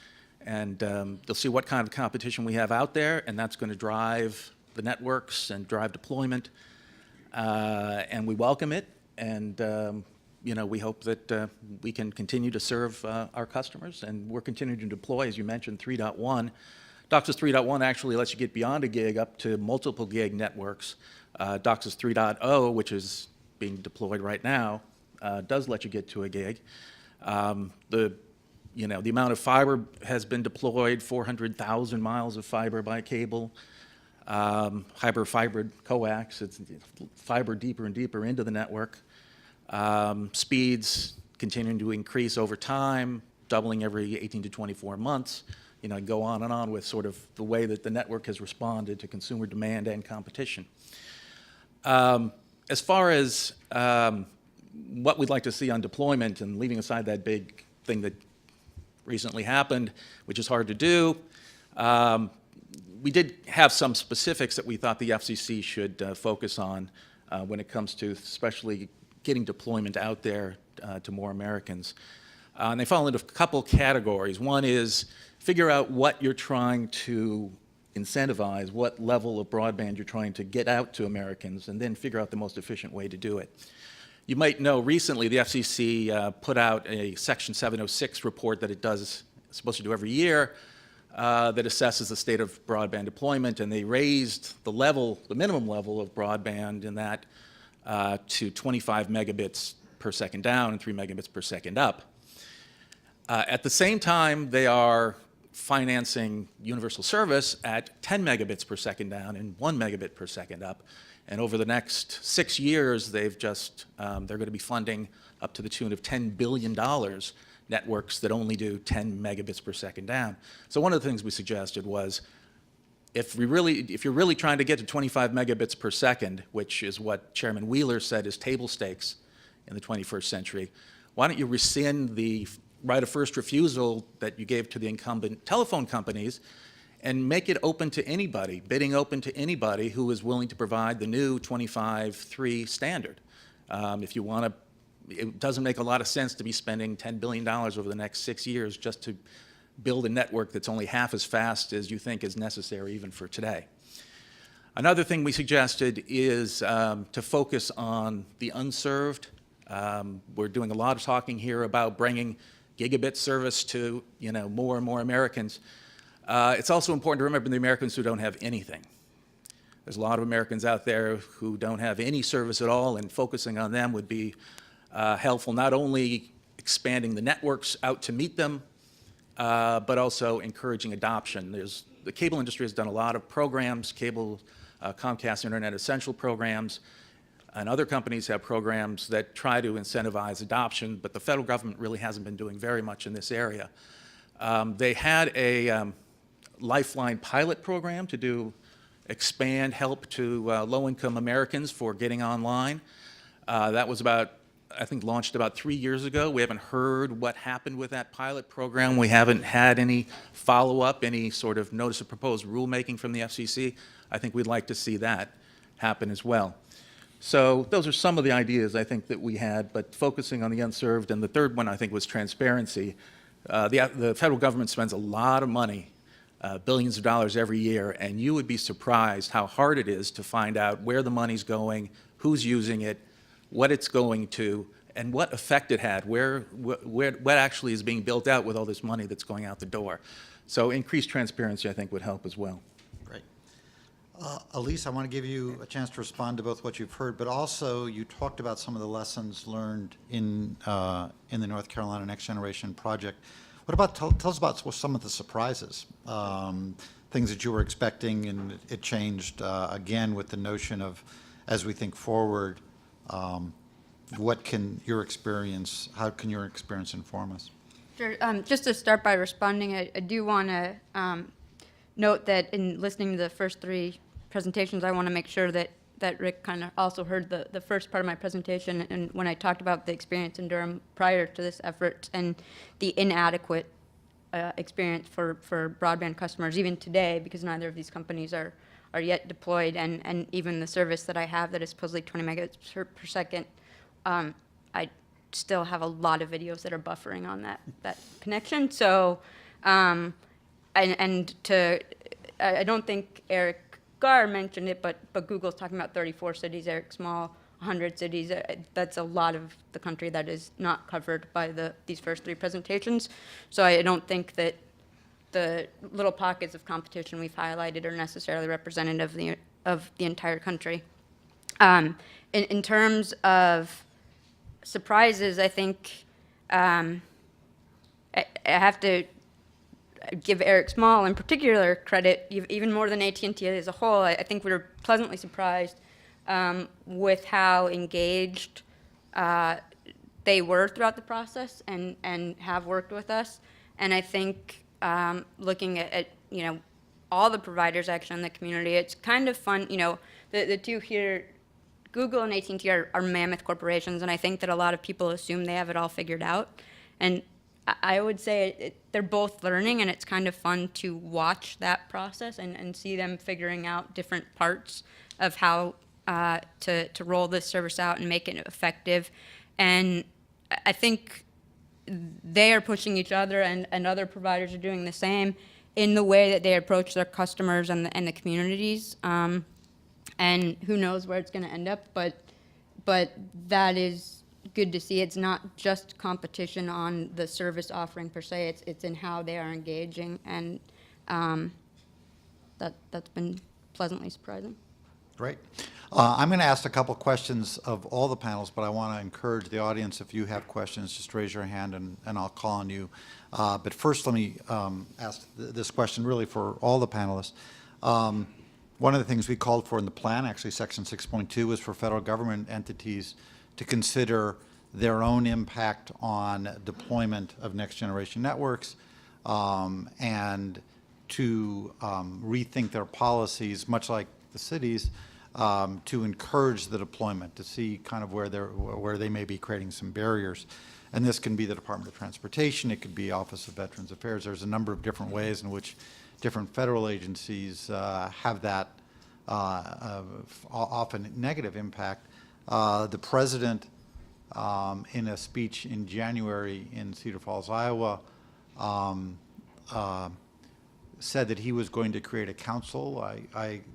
and they'll see what kind of competition we have out there, and that's going to drive the networks and drive deployment, and we welcome it, and you know, we hope that we can continue to serve our customers, and we're continuing to deploy, as you mentioned, 3.1. DOCSIS 3.1 actually lets you get beyond a gig up to multiple gig networks. DOCSIS 3.0, which is being deployed right now, does let you get to a gig. You know, the amount of fiber has been deployed, 400,000 miles of fiber by cable. Fiber coax, it's fiber deeper and deeper into the network. Speeds continuing to increase over time, doubling every 18 to 24 months. You know, go on and on with sort of the way that the network has responded to consumer demand and competition. As far as what we'd like to see on deployment, and leaving aside that big thing that recently happened, which is hard to do, we did have some specifics that we thought the FCC should focus on when it comes to especially getting deployment out there to more Americans. And they fall into a couple categories. One is figure out what you're trying to incentivize, what level of broadband you're trying to get out to Americans, and then figure out the most efficient way to do it. You might know recently the FCC put out a Section 706 report that it's supposed to do every year, that assesses the state of broadband deployment, and they raised the minimum level of broadband in that to 25 megabits per second down and 3 megabits per second up. At the same time, they are financing universal service at 10 megabits per second down and 1 megabit per second up. And over the next 6 years, they're going to be funding up to the tune of $10 billion networks that only do 10 megabits per second down. So one of the things we suggested was, if you're really trying to get to 25 megabits per second, which is what Chairman Wheeler said is table stakes in the 21st century, why don't you rescind the right of first refusal that you gave to the incumbent telephone companies and make it open to anybody, bidding open to anybody who is willing to provide the new 25.3 standard. If you want to, it doesn't make a lot of sense to be spending $10 billion over the next 6 years just to build a network that's only half as fast as you think is necessary even for today. Another thing we suggested is to focus on the unserved. We're doing a lot of talking here about bringing gigabit service to, you know, more and more Americans. It's also important to remember the Americans who don't have anything. There's a lot of Americans out there who don't have any service at all, and focusing on them would be helpful, not only expanding the networks out to meet them, but also encouraging adoption. The cable industry has done a lot of programs, Comcast Internet Essential programs, and other companies have programs that try to incentivize adoption, but the federal government really hasn't been doing very much in this area. They had a Lifeline pilot program to do expand help to low-income Americans for getting online. That was I think, launched about 3 years ago. We haven't heard what happened with that pilot program. We haven't had any follow-up, any sort of notice of proposed rulemaking from the FCC. I think we'd like to see that happen as well. So those are some of the ideas I think that we had, but focusing on the unserved. And the third one I think was transparency. The federal government spends a lot of money, billions of dollars every year, and you would be surprised how hard it is to find out where the money's going, who's using it, what it's going to, and what effect it had, what actually is being built out with all this money that's going out the door. So increased transparency, I think, would help as well. Great. Elise, I want to give you a chance to respond to both what you've heard, but also you talked about some of the lessons learned in the North Carolina Next Generation project. What about, tell us about some of the surprises, things that you were expecting and it changed, again, with the notion of, as we think forward, what can your experience, how can your experience inform us? Sure. Just to start by responding, I do want to note that in listening to the first three presentations, I want to make sure that Rick kind of also heard the first part of my presentation, and when I talked about the experience in Durham prior to this effort and the inadequate experience for broadband customers, even today, because neither of these companies are yet deployed, and even the service that I have that is supposedly 20 megabits per second, I still have a lot of videos that are buffering on that connection. So, I don't think Erik Garr mentioned it, but Google's talking about 34 cities, Erik Small, 100 cities. That's a lot of the country that is not covered by these first three presentations. So I don't think that the little pockets of competition we've highlighted are necessarily representative of the entire country. In terms of surprises, I think I have to give Erik Small in particular credit, even more than AT&T as a whole. I think we were pleasantly surprised with how engaged they were throughout the process and have worked with us. And I think looking at all the providers actually in the community, it's kind of fun. The two here, Google and AT&T are mammoth corporations, and I think that a lot of people assume they have it all figured out. And I would say they're both learning, and it's kind of fun to watch that process and see them figuring out different parts of how to roll this service out and make it effective. And I think they are pushing each other, and other providers are doing the same in the way that they approach their customers and the communities. And who knows where it's going to end up, but that is good to see. It's not just competition on the service offering per se, it's in how they are engaging, and that's been pleasantly surprising. Great. I'm going to ask a couple questions of all the panels, but I want to encourage the audience, if you have questions, just raise your hand and I'll call on you. But first, let me ask this question really for all the panelists. One of the things we called for in the plan, actually Section 6.2, was for federal government entities to consider their own impact on deployment of next generation networks and to rethink their policies, much like the cities, to encourage the deployment, to see kind of where they may be creating some barriers. And this can be the Department of Transportation, it could be Office of Veterans Affairs. There's a number of different ways in which different federal agencies have that often negative impact. The president, in a speech in January in Cedar Falls, Iowa, said that he was going to create a council.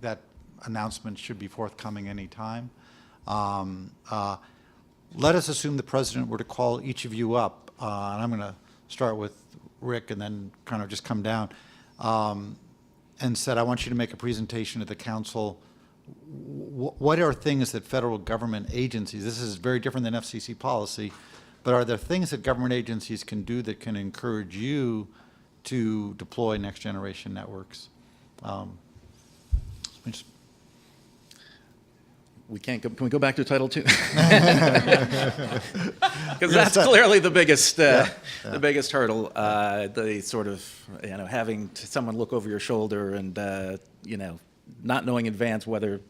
That announcement should be forthcoming any time. Let us assume the president were to call each of you up, and I'm going to start with Rick and then kind of just come down, and said, I want you to make a presentation to the council. What are things that federal government agencies, this is very different than FCC policy, but are there things that government agencies can do that can encourage you to deploy next generation networks? Can we go back to Title II? Because that's clearly the biggest, the biggest hurdle. The sort of, having someone look over your shoulder and, not knowing in advance whether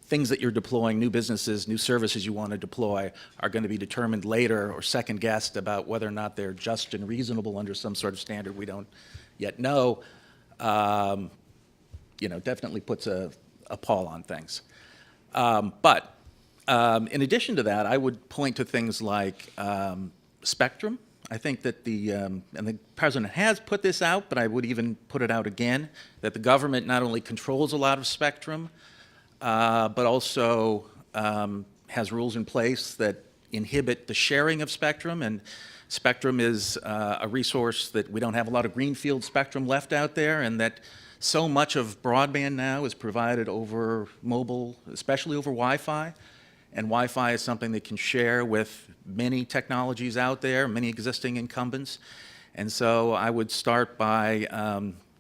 things that you're deploying, new businesses, new services you want to deploy, are going to be determined later or second-guessed about whether or not they're just and reasonable under some sort of standard we don't yet know, definitely puts a pall on things. But in addition to that, I would point to things like spectrum. I think that and the president has put this out, but I would even put it out again, that the government not only controls a lot of spectrum, but also has rules in place that inhibit the sharing of spectrum. And spectrum is a resource that we don't have a lot of greenfield spectrum left out there, and that so much of broadband now is provided over mobile, especially over Wi-Fi. And Wi-Fi is something that can share with many technologies out there, many existing incumbents. And so I would start by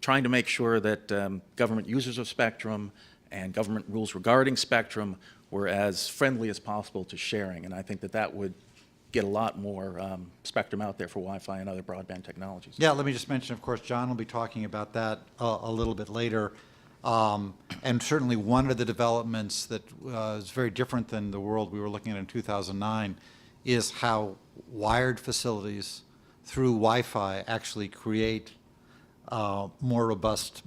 trying to make sure that government users of spectrum and government rules regarding spectrum were as friendly as possible to sharing. And I think that that would get a lot more spectrum out there for Wi-Fi and other broadband technologies. Yeah, let me just mention, of course, John will be talking about that a little bit later. And certainly one of the developments that is very different than the world we were looking at in 2009 is how wired facilities through Wi-Fi actually create more robust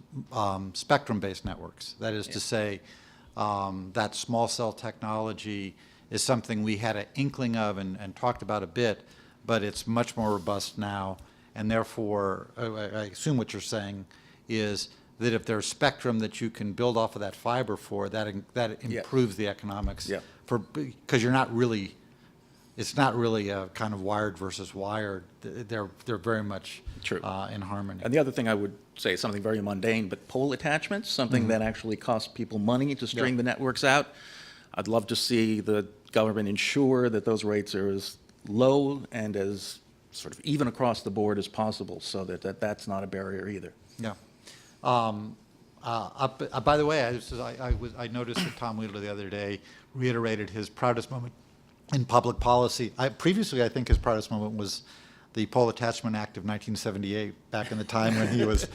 spectrum-based networks. That is to say, that small cell technology is something we had an inkling of and talked about a bit, but it's much more robust now. And therefore, I assume what you're saying is that if there's spectrum that you can build off of that fiber for, that improves the economics. Yeah. Because you're not really, it's not really a kind of wired versus wired. They're very much True. In harmony. And the other thing I would say is something very mundane, but pole attachments, something that actually costs people money to string the networks out. I'd love to see the government ensure that those rates are as low and as sort of even across the board as possible, so that that's not a barrier either. Yeah. By the way, I noticed that Tom Wheeler the other day reiterated his proudest moment in public policy. Previously, I think his proudest moment was the Pole Attachment Act of 1978, back in the time when he was.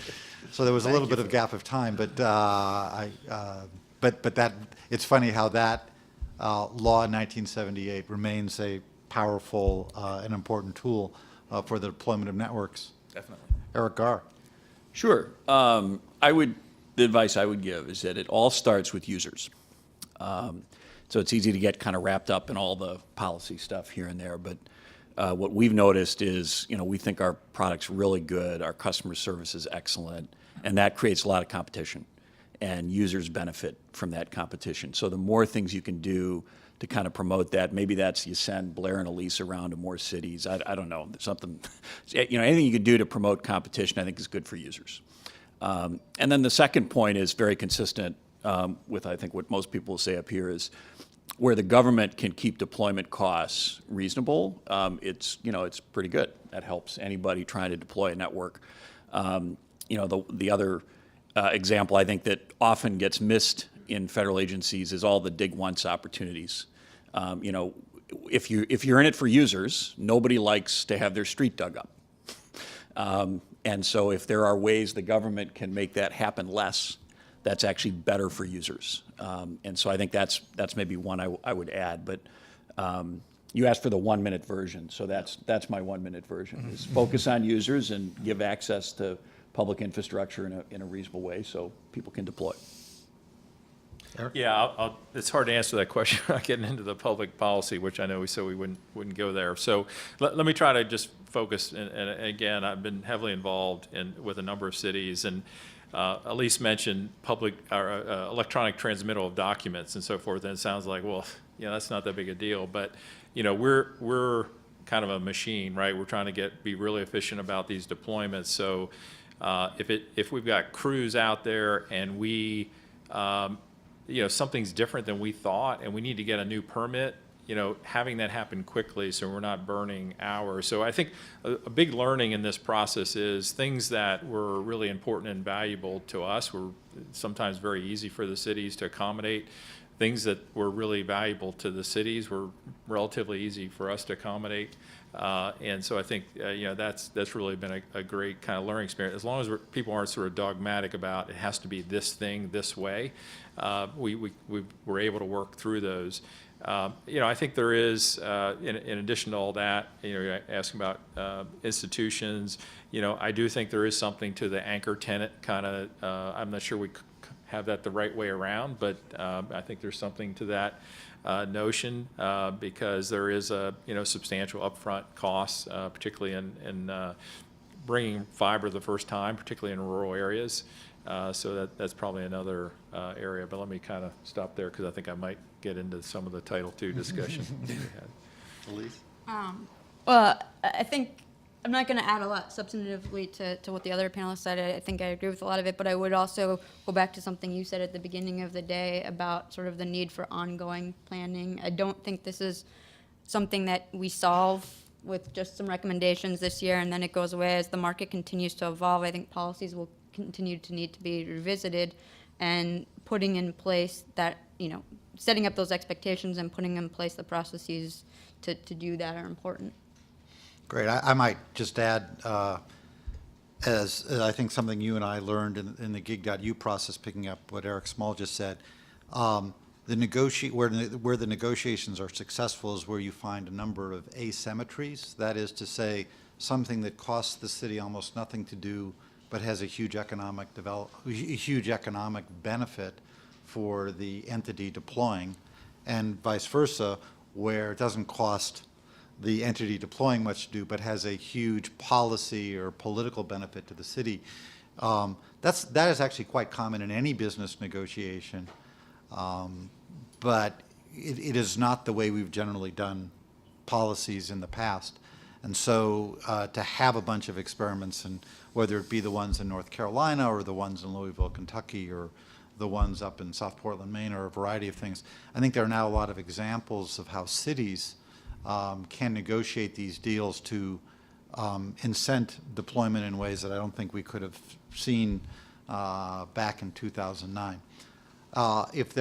So there was a little bit of gap of time, but but that it's funny how that law in 1978 remains a powerful and important tool for the deployment of networks. Definitely. Erik Garr. Sure. The advice I would give is that it all starts with users. So it's easy to get kind of wrapped up in all the policy stuff here and there, but what we've noticed is, we think our product's really good, our customer service is excellent, and that creates a lot of competition, and users benefit from that competition. So the more things you can do to kind of promote that, maybe that's you send Blair and Elise around to more cities. I don't know, something, anything you can do to promote competition, I think is good for users. And then the second point is very consistent with, I think, what most people say up here is where the government can keep deployment costs reasonable, it's pretty good. That helps anybody trying to deploy a network. The other example I think that often gets missed in federal agencies is all the dig once opportunities. If you're in it for users, nobody likes to have their street dug up. And so if there are ways the government can make that happen less, that's actually better for users. And so I think that's maybe one I would add. But you asked for the 1-minute version, so that's my 1-minute version, is focus on users and give access to public infrastructure in a reasonable way so people can deploy. Erik? Yeah, it's hard to answer that question without getting into the public policy, which I know we said we wouldn't go there. So let me try to just focus. And again, I've been heavily involved with a number of cities, and Elise mentioned public or electronic transmittal of documents and so forth. And it sounds like, well, that's not that big a deal. But we're kind of a machine, right? We're trying to be really efficient about these deployments. So if we've got crews out there and we something's different than we thought, and we need to get a new permit, having that happen quickly so we're not burning hours. So I think a big learning in this process is things that were really important and valuable to us were sometimes very easy for the cities to accommodate. Things that were really valuable to the cities were relatively easy for us to accommodate. And so I think, that's really been a great kind of learning experience. As long as people aren't sort of dogmatic about it has to be this thing this way, we were able to work through those. I think there is, in addition to all that, you're asking about institutions, I do think there is something to the anchor tenant kind of, I'm not sure we have that the right way around, but I think there's something to that notion because there is a substantial upfront costs, particularly in bringing fiber the first time, particularly in rural areas. So that's probably another area. But let me kind of stop there because I think I might get into some of the Title II discussion. Elise? Well, I think I'm not going to add a lot substantively to what the other panelists said. I think I agree with a lot of it, but I would also go back to something you said at the beginning of the day about sort of the need for ongoing planning. I don't think this is something that we solve with just some recommendations this year and then it goes away. As the market continues to evolve, I think policies will continue to need to be revisited, and putting in place that, setting up those expectations and putting in place the processes to do that are important. Great. I might just add, as I think something you and I learned in the gig.u process, picking up what Erik Small just said, where the negotiations are successful is where you find a number of asymmetries. That is to say, something that costs the city almost nothing to do, but has a huge economic benefit for the entity deploying, and vice versa, where it doesn't cost the entity deploying much to do, but has a huge policy or political benefit to the city. That is actually quite common in any business negotiation, but it is not the way we've generally done policies in the past. And so to have a bunch of experiments, and whether it be the ones in North Carolina or the ones in Louisville, Kentucky, or the ones up in South Portland, Maine, or a variety of things, I think there are now a lot of examples of how cities can negotiate these deals to incent deployment in ways that I don't think we could have seen back in 2009. If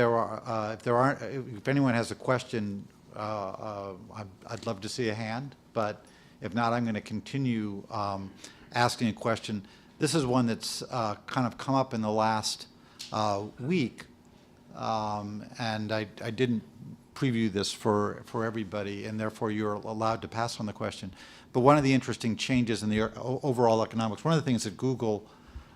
anyone has a question, I'd love to see a hand, but if not, I'm going to continue asking a question. This is one that's kind of come up in the last week, and I didn't preview this for everybody, and therefore you're allowed to pass on the question. But one of the interesting changes in the overall economics, one of the things that Google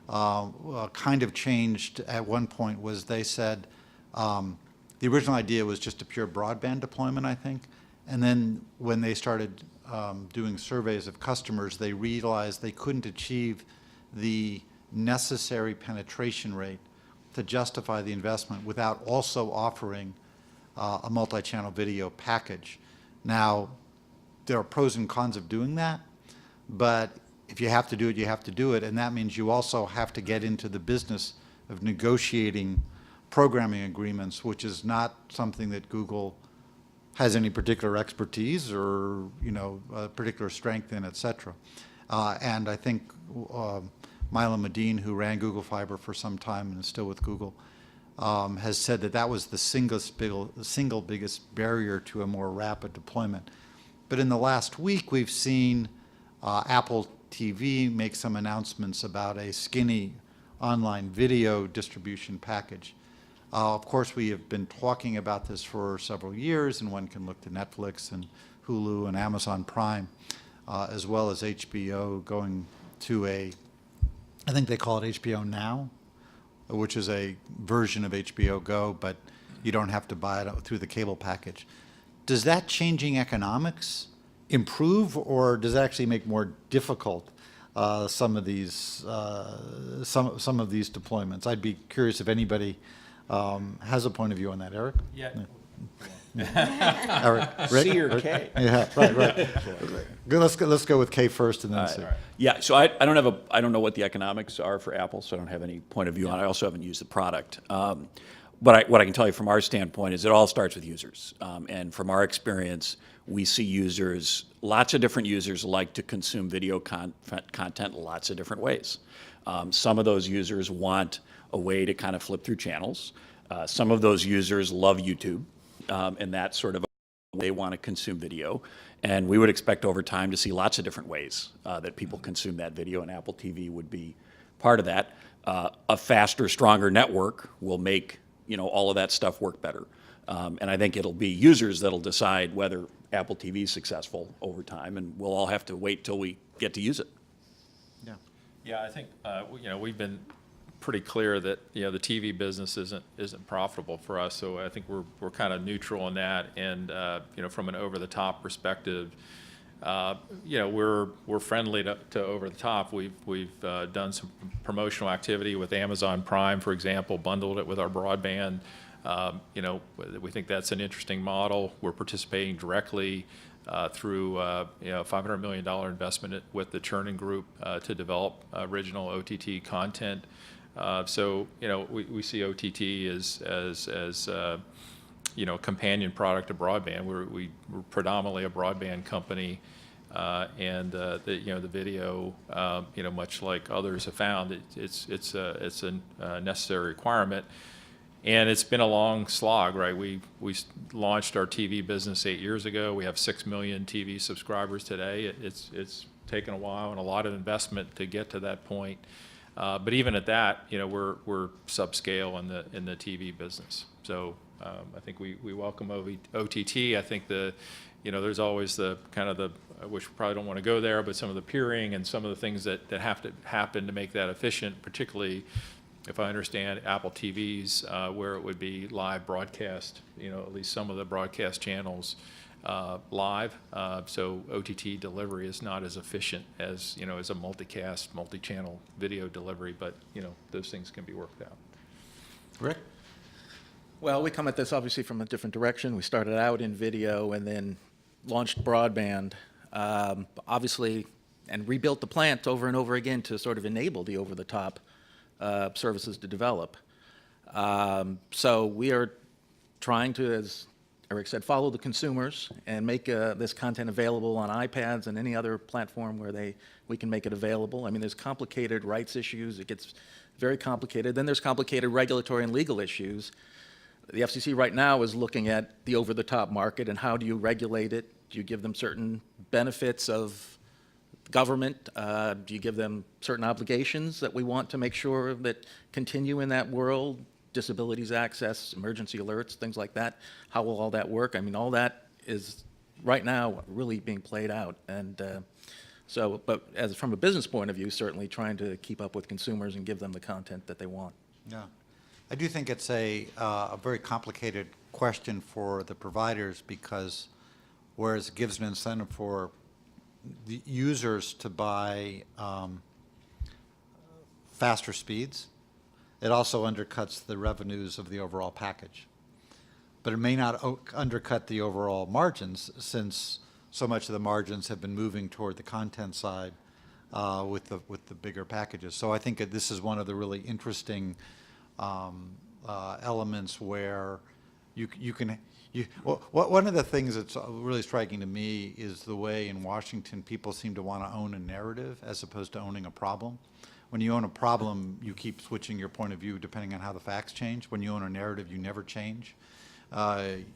kind of changed at one point was they said the original idea was just a pure broadband deployment, I think, and then when they started doing surveys of customers, they realized they couldn't achieve the necessary penetration rate to justify the investment without also offering a multi-channel video package. Now, there are pros and cons of doing that, but if you have to do it, you have to do it, and that means you also have to get into the business of negotiating programming agreements, which is not something that Google has any particular expertise or particular strength in, et cetera. And I think Mila Medine, who ran Google Fiber for some time and is still with Google, has said that was the single biggest barrier to a more rapid deployment. But in the last week, we've seen Apple TV make some announcements about a skinny online video distribution package. Of course, we have been talking about this for several years, and one can look to Netflix and Hulu and Amazon Prime, as well as HBO going to I think they call it HBO Now, which is a version of HBO Go, but you don't have to buy it through the cable package. Does that changing economics improve, or does it actually make more difficult some of these deployments? I'd be curious if anybody has a point of view on that. Erik? Yeah. Erik, Rick? C or K? Yeah, right. Good, let's go with K first and then C. Yeah, so I don't know what the economics are for Apple, so I don't have any point of view on it. I also haven't used the product. But what I can tell you from our standpoint is it all starts with users. And from our experience, we see lots of different users like to consume video content lots of different ways. Some of those users want a way to kind of flip through channels. Some of those users love YouTube, and that's sort of they want to consume video. And we would expect over time to see lots of different ways that people consume that video, and Apple TV would be part of that. A faster, stronger network will make all of that stuff work better. And I think it'll be users that'll decide whether Apple TV is successful over time, and we'll all have to wait till we get to use it. Yeah, I think, we've been pretty clear that, the TV business isn't profitable for us, so I think we're kind of neutral in that. And, from an over-the-top perspective, we're friendly to over-the-top. We've done some promotional activity with Amazon Prime, for example, bundled it with our broadband. We think that's an interesting model. We're participating directly through $500 million investment with the Chernin Group to develop original OTT content. So we see OTT as companion product to broadband. We're predominantly a broadband company, and the video, much like others have found, it's a necessary requirement. And it's been a long slog, right? We launched our TV business 8 years ago. We have 6 million TV subscribers today. It's taken a while and a lot of investment to get to that point. But even at that, we're subscale in the TV business. So I think we welcome OTT. I think there's always the kind of which we probably don't want to go there, but some of the peering and some of the things that have to happen to make that efficient, particularly if I understand Apple TV's, where it would be live broadcast, at least some of the broadcast channels live. So OTT delivery is not as efficient as, as a multicast, multi-channel video delivery, but, those things can be worked out. Rick? Well, we come at this obviously from a different direction. We started out in video and then launched broadband, obviously, and rebuilt the plant over and over again to sort of enable the over-the-top services to develop. So we are trying to, as Erik said, follow the consumers and make this content available on iPads and any other platform where we can make it available. I mean, there's complicated rights issues. It gets very complicated. Then there's complicated regulatory and legal issues. The FCC right now is looking at the over-the-top market and how do you regulate it? Do you give them certain benefits of government? Do you give them certain obligations that we want to make sure that continue in that world? Disabilities access, emergency alerts, things like that. How will all that work? I mean, all that is right now really being played out. And but from a business point of view, certainly trying to keep up with consumers and give them the content that they want. Yeah. I do think it's a very complicated question for the providers because whereas it gives an incentive for the users to buy faster speeds, it also undercuts the revenues of the overall package. But it may not undercut the overall margins since so much of the margins have been moving toward the content side with the bigger packages. So I think that this is one of the really interesting elements where one of the things that's really striking to me is the way in Washington people seem to want to own a narrative as opposed to owning a problem. When you own a problem, you keep switching your point of view depending on how the facts change. When you own a narrative, you never change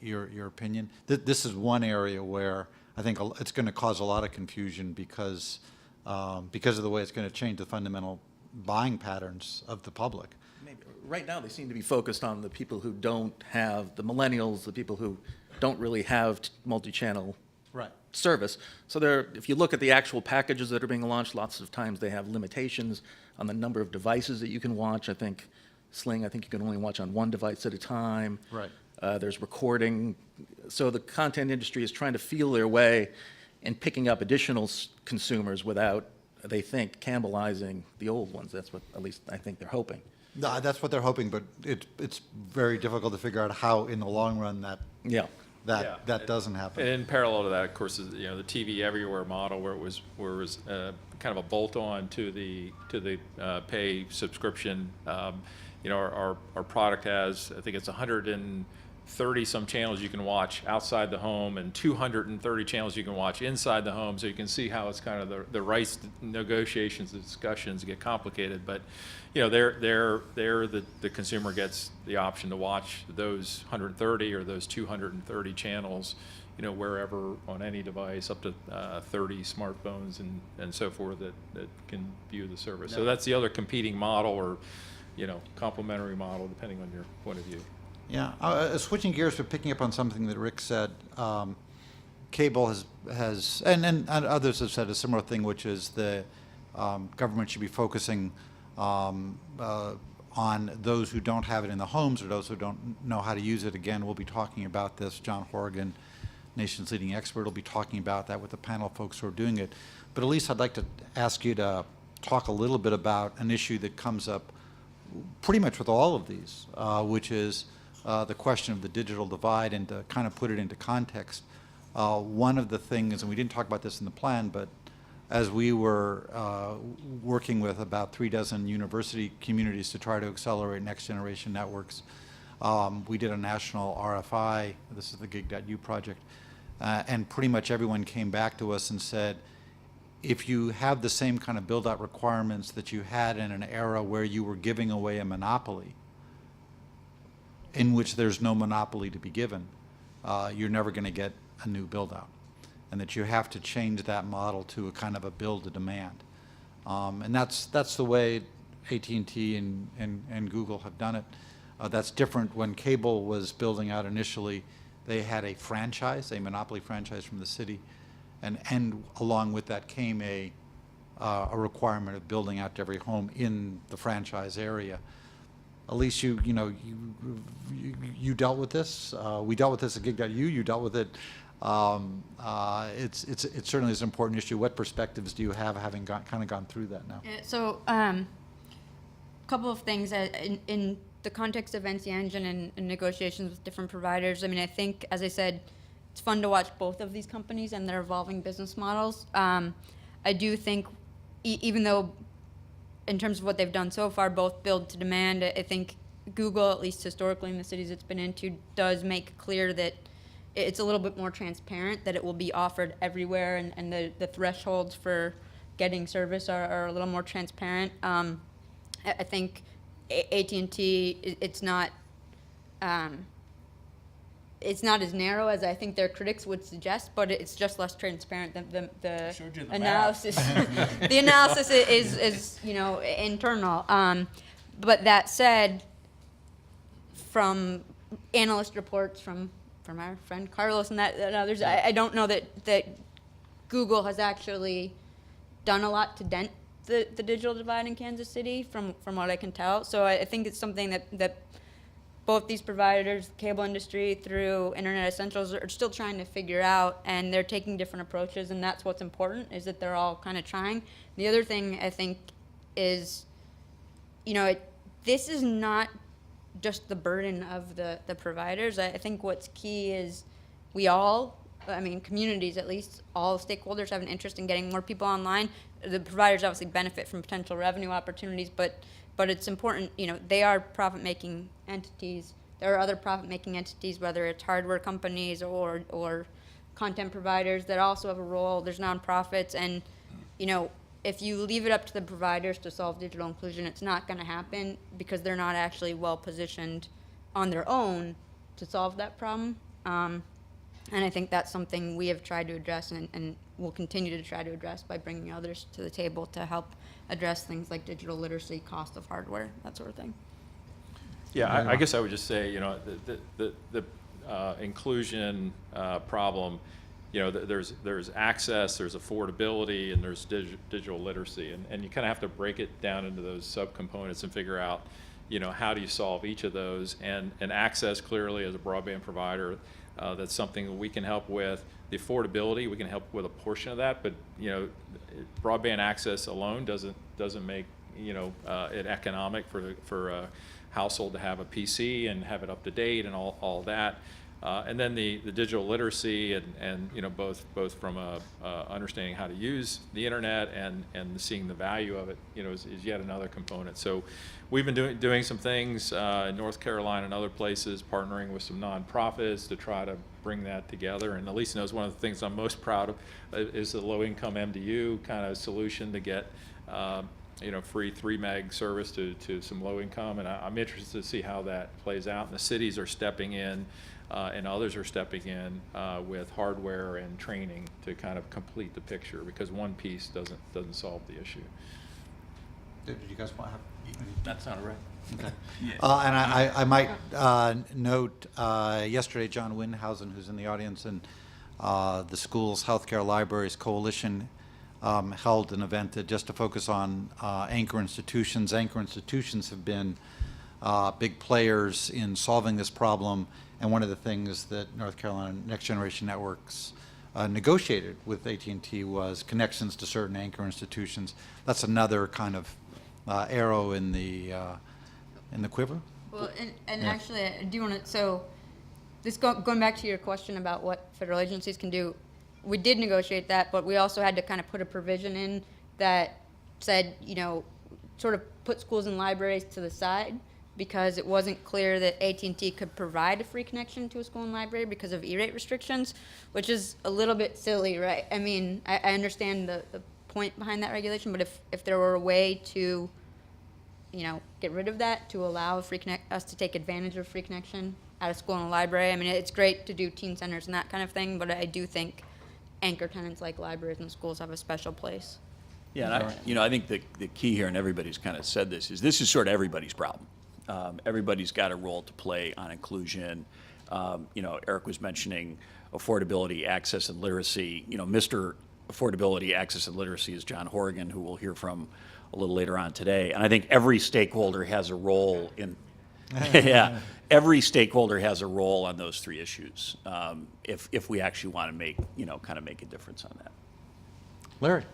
your opinion. This is one area where I think it's going to cause a lot of confusion because of the way it's going to change the fundamental buying patterns of the public. Maybe. Right now, they seem to be focused on the people who don't have, the millennials, the people who don't really have multi-channel service. So if you look at the actual packages that are being launched, lots of times they have limitations on the number of devices that you can watch. I think Sling, you can only watch on one device at a time. Right. There's recording. So the content industry is trying to feel their way in picking up additional consumers without, they think, cannibalizing the old ones. That's what at least I think they're hoping. No, that's what they're hoping, but it's very difficult to figure out how in the long run that doesn't happen. And in parallel to that, of course, is the TV Everywhere model, where it was kind of a bolt-on to the pay subscription. Our product has, I think it's 130 some channels you can watch outside the home and 230 channels you can watch inside the home. So you can see how it's kind of the rights negotiations, the discussions get complicated. But the consumer gets the option to watch those 130 or those 230 channels wherever on any device, up to 30 smartphones and so forth that can view the service. So that's the other competing model, or complementary model, depending on your point of view. Yeah, switching gears, but picking up on something that Rick said, cable has and others have said a similar thing, which is the government should be focusing on those who don't have it in the homes, or those who don't know how to use it. Again, we'll be talking about this. John Horgan, nation's leading expert, will be talking about that with the panel of folks who are doing it. But Elise, I'd like to ask you to talk a little bit about an issue that comes up pretty much with all of these, which is the question of the digital divide, and to kind of put it into context. One of the things, and we didn't talk about this in the plan, but as we were working with about 36 university communities to try to accelerate next generation networks, we did a national RFI. This is the Gig.U project, and pretty much everyone came back to us and said, if you have the same kind of build-out requirements that you had in an era where you were giving away a monopoly, in which there's no monopoly to be given, you're never going to get a new build-out, and that you have to change that model to a kind of a build-to-demand. And that's the way AT&T and Google have done it. That's different. When cable was building out initially, they had a franchise, a monopoly franchise from the city, and along with that came a requirement of building out to every home in the franchise area. Elise, you dealt with this. We dealt with this at Gig.U. You dealt with it. It certainly is an important issue. What perspectives do you have, having kind of gone through that now? So, couple of things in the context of NCNGN and negotiations with different providers. I mean, I think, as I said, it's fun to watch both of these companies and their evolving business models. I do think, even though in terms of what they've done so far, both build to demand, I think Google, at least historically in the cities it's been into, does make clear that it's a little bit more transparent, that it will be offered everywhere, and the thresholds for getting service are a little more transparent. I think AT&T, it's not as narrow as I think their critics would suggest, but it's just less transparent than the analysis. The analysis is internal. But that said, from analyst reports from our friend Carlos and others, I don't know that Google has actually done a lot to dent the digital divide in Kansas City, from what I can tell. So I think it's something that both these providers, the cable industry through Internet Essentials, are still trying to figure out, and they're taking different approaches, and that's what's important, is that they're all kind of trying. The other thing I think is, this is not just the burden of the providers. I think what's key is communities at least, all stakeholders have an interest in getting more people online. The providers obviously benefit from potential revenue opportunities, but it's important, they are profit-making entities. There are other profit-making entities, whether it's hardware companies or content providers that also have a role. There's nonprofits, and, if you leave it up to the providers to solve digital inclusion, it's not going to happen, because they're not actually well-positioned on their own to solve that problem. And I think that's something we have tried to address and will continue to try to address by bringing others to the table to help address things like digital literacy, cost of hardware, that sort of thing. Yeah, I guess I would just say, the inclusion problem, there's access, there's affordability, and there's digital literacy, and you kind of have to break it down into those subcomponents and figure out, how do you solve each of those, and access, clearly, as a broadband provider, that's something that we can help with. The affordability, we can help with a portion of that, but broadband access alone doesn't make it economic for a household to have a PC and have it up to date and all that. And then the digital literacy and both from understanding how to use the internet and seeing the value of it is yet another component. So we've been doing some things in North Carolina and other places, partnering with some nonprofits to try to bring that together. And Elise knows one of the things I'm most proud of is the low-income MDU kind of solution to get free 3 meg service to some low income, and I'm interested to see how that plays out. And the cities are stepping in, and others are stepping in with hardware and training to kind of complete the picture, because one piece doesn't solve the issue. Did you guys want to have? That sounded right. Okay. And I might note, yesterday John Windhausen, who's in the audience, and the Schools Healthcare Libraries Coalition held an event just to focus on anchor institutions. Anchor institutions have been big players in solving this problem, and one of the things that North Carolina Next Generation Networks negotiated with AT&T was connections to certain anchor institutions. That's another kind of arrow in the quiver. Well, and Yeah. actually, I do want to, so this going back to your question about what federal agencies can do, we did negotiate that, but we also had to kind of put a provision in that said, sort of put schools and libraries to the side, because it wasn't clear that AT&T could provide a free connection to a school and library because of E-rate restrictions, which is a little bit silly, right? I mean, I understand the point behind that regulation, but if there were a way to, get rid of that, to allow us to take advantage of free connection at a school and a library, I mean, it's great to do teen centers and that kind of thing, but I do think anchor tenants like libraries and schools have a special place. Yeah, and I think the key here, and everybody's kind of said this is sort of everybody's problem. Everybody's got a role to play on inclusion. Erik was mentioning affordability, access, and literacy. Mr. Affordability, Access, and Literacy is John Horrigan, who we'll hear from a little later on today. And I think every stakeholder has a role in, every stakeholder has a role on those 3 issues. If we actually want to make, kind of make a difference on that. Larry.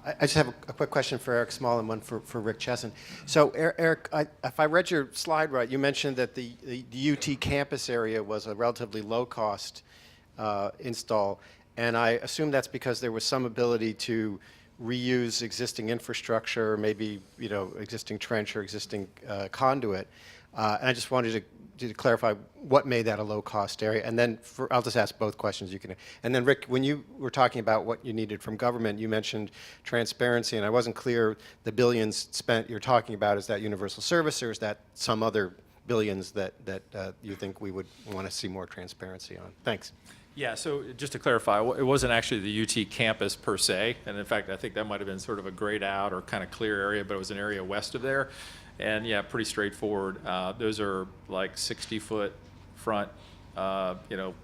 I just have a quick question for Erik Small and one for Rick Chessen. So, Erik, if I read your slide right, you mentioned that the UT campus area was a relatively low-cost install, and I assume that's because there was some ability to reuse existing infrastructure, maybe existing trench or existing conduit. And I just wanted to clarify what made that a low-cost area. And then I'll just ask both questions. And then Rick, when you were talking about what you needed from government, you mentioned transparency, and I wasn't clear the billions spent you're talking about. Is that universal service, or is that some other billions that you think we would want to see more transparency on? Thanks. Yeah, so just to clarify, it wasn't actually the UT campus per se, and in fact, I think that might have been sort of a grayed out or kind of clear area, but it was an area west of there. And yeah, pretty straightforward. Those are like 60-foot front,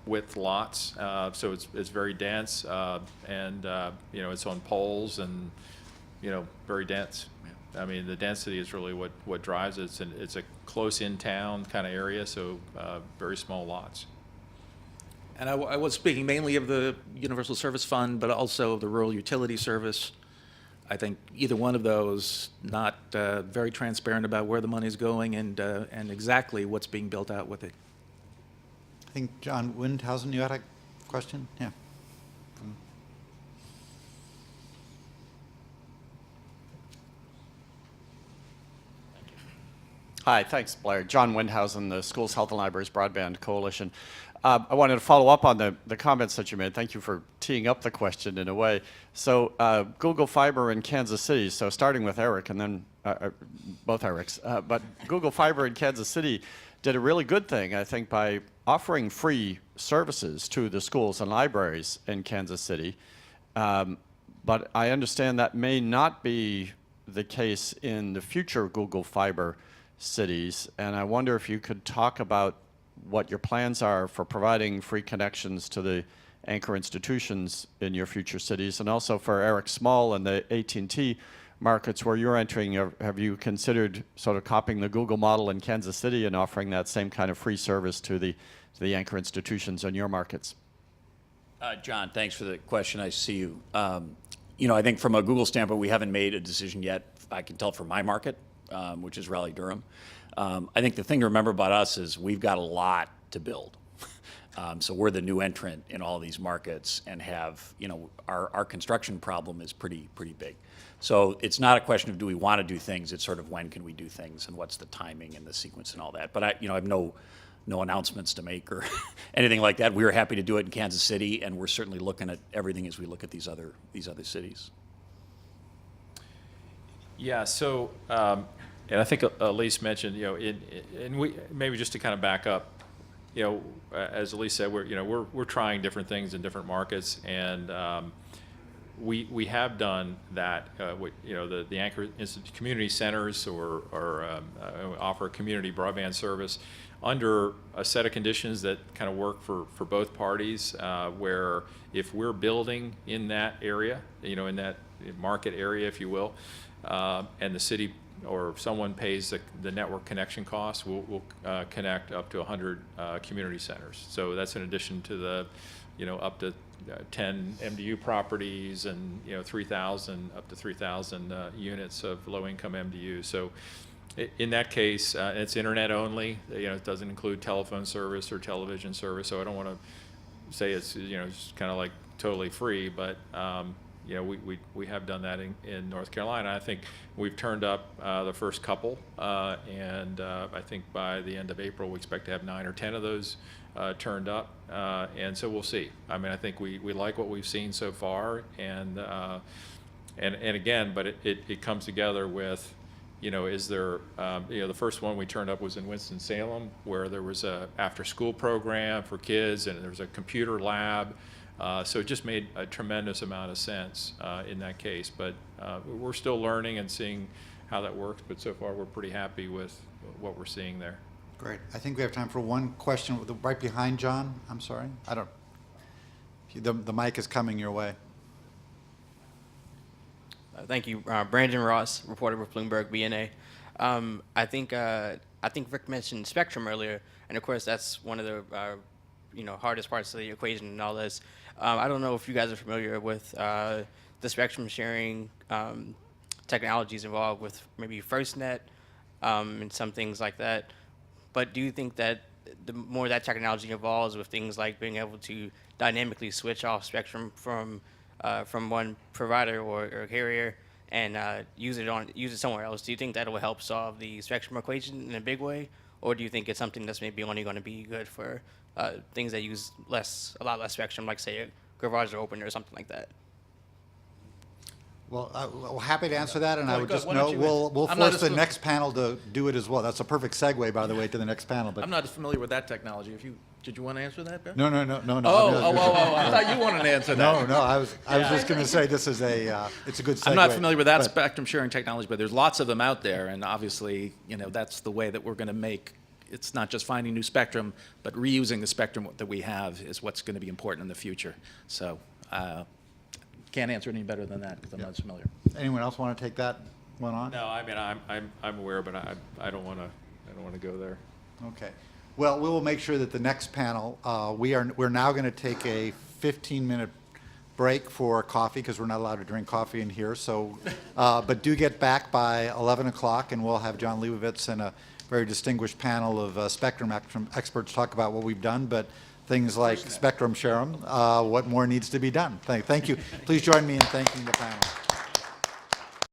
width lots. So it's very dense, and it's on poles and very dense. I mean, the density is really what drives it. It's a close in town kind of area, so very small lots. And I was speaking mainly of the Universal Service Fund, but also of the Rural Utility Service. I think either one of those not very transparent about where the money's going and exactly what's being built out with it. I think John Windhausen, you had a question? Yeah. Hi, thanks, Blair. John Windhausen, the Schools, Health and Libraries Broadband Coalition. I wanted to follow up on the comments that you made. Thank you for teeing up the question in a way. So Google Fiber in Kansas City, so starting with Erik and then both Eriks, but Google Fiber in Kansas City did a really good thing, I think, by offering free services to the schools and libraries in Kansas City. But I understand that may not be the case in the future Google Fiber cities, and I wonder if you could talk about what your plans are for providing free connections to the anchor institutions in your future cities, and also for Erik Small and the AT&T markets where you're entering. Have you considered sort of copying the Google model in Kansas City and offering that same kind of free service to the anchor institutions in your markets? John, thanks for the question. Nice to see you. I think from a Google standpoint, we haven't made a decision yet. I can tell from my market, which is Raleigh, Durham. I think the thing to remember about us is we've got a lot to build. So we're the new entrant in all these markets and have, our construction problem is pretty big. So it's not a question of do we want to do things, it's sort of when can we do things and what's the timing and the sequence and all that. But I have no no announcements to make or anything like that. We were happy to do it in Kansas City, and we're certainly looking at everything as we look at these other cities. Yeah, so, and I think Elise mentioned, and we, maybe just to kind of back up, as Elise said, we're trying different things in different markets, and we have done that. The anchor community centers or offer a community broadband service under a set of conditions that kind of work for both parties, where if we're building in that area, in that market area, if you will, and the city or someone pays the network connection costs, we'll connect up to 100 community centers. So that's in addition to the, up to 10 MDU properties and, 3,000, up to 3,000 units of low-income MDU. So in that case, it's internet only. It doesn't include telephone service or television service. So I don't want to say it's, just kind of like totally free, but we have done that in North Carolina. I think we've turned up the first couple, and I think by the end of April we expect to have 9 or 10 of those turned up, and so we'll see. I mean, I think we like what we've seen so far, and again, but it comes together with, is there, the first one we turned up was in Winston-Salem, where there was a after-school program for kids, and there was a computer lab. So it just made a tremendous amount of sense in that case. But we're still learning and seeing how that works. But so far, we're pretty happy with what we're seeing there. Great. I think we have time for one question right behind John. I'm sorry. The mic is coming your way. Thank you. Brandon Ross, reporter with Bloomberg BNA. I think Rick mentioned spectrum earlier, and of course that's one of the hardest parts of the equation and all this. I don't know if you guys are familiar with the spectrum sharing technologies involved with maybe FirstNet and some things like that. But do you think that the more that technology evolves with things like being able to dynamically switch off spectrum from one provider or carrier and use it somewhere else, do you think that will help solve the spectrum equation in a big way? Or do you think it's something that's maybe only going to be good for things that use a lot less spectrum, like say a garage opener or something like that? Well, we're happy to answer that, and Go I would ahead, just why don't note you we'll I'm not force the as- next panel to do it as well. That's a perfect segue, by the way, to the next panel. But I'm not as familiar with that technology. Did you want to answer that, Bear? no. Oh, I thought you wanted to answer that. No. I was just going to say this is it's a good segue. I'm not familiar with that but- spectrum sharing technology, but there's lots of them out there, and obviously, that's the way that we're going to make. It's not just finding new spectrum, but reusing the spectrum that we have is what's going to be important in the future. So, can't answer any better than that because I'm not as familiar. Anyone else want to take that one on? No, I mean I'm aware, but I don't want to go there. Okay. Well, we will make sure that the next panel, we're now going to take a 15-minute break for coffee because we're not allowed to drink coffee in here. So, but do get back by 11 o'clock, and we'll have John Leibovitz and a very distinguished panel of spectrum experts talk about what we've done, but things like spectrum share 'em, what more needs to be done. Thank you. Please join me in thanking the panel.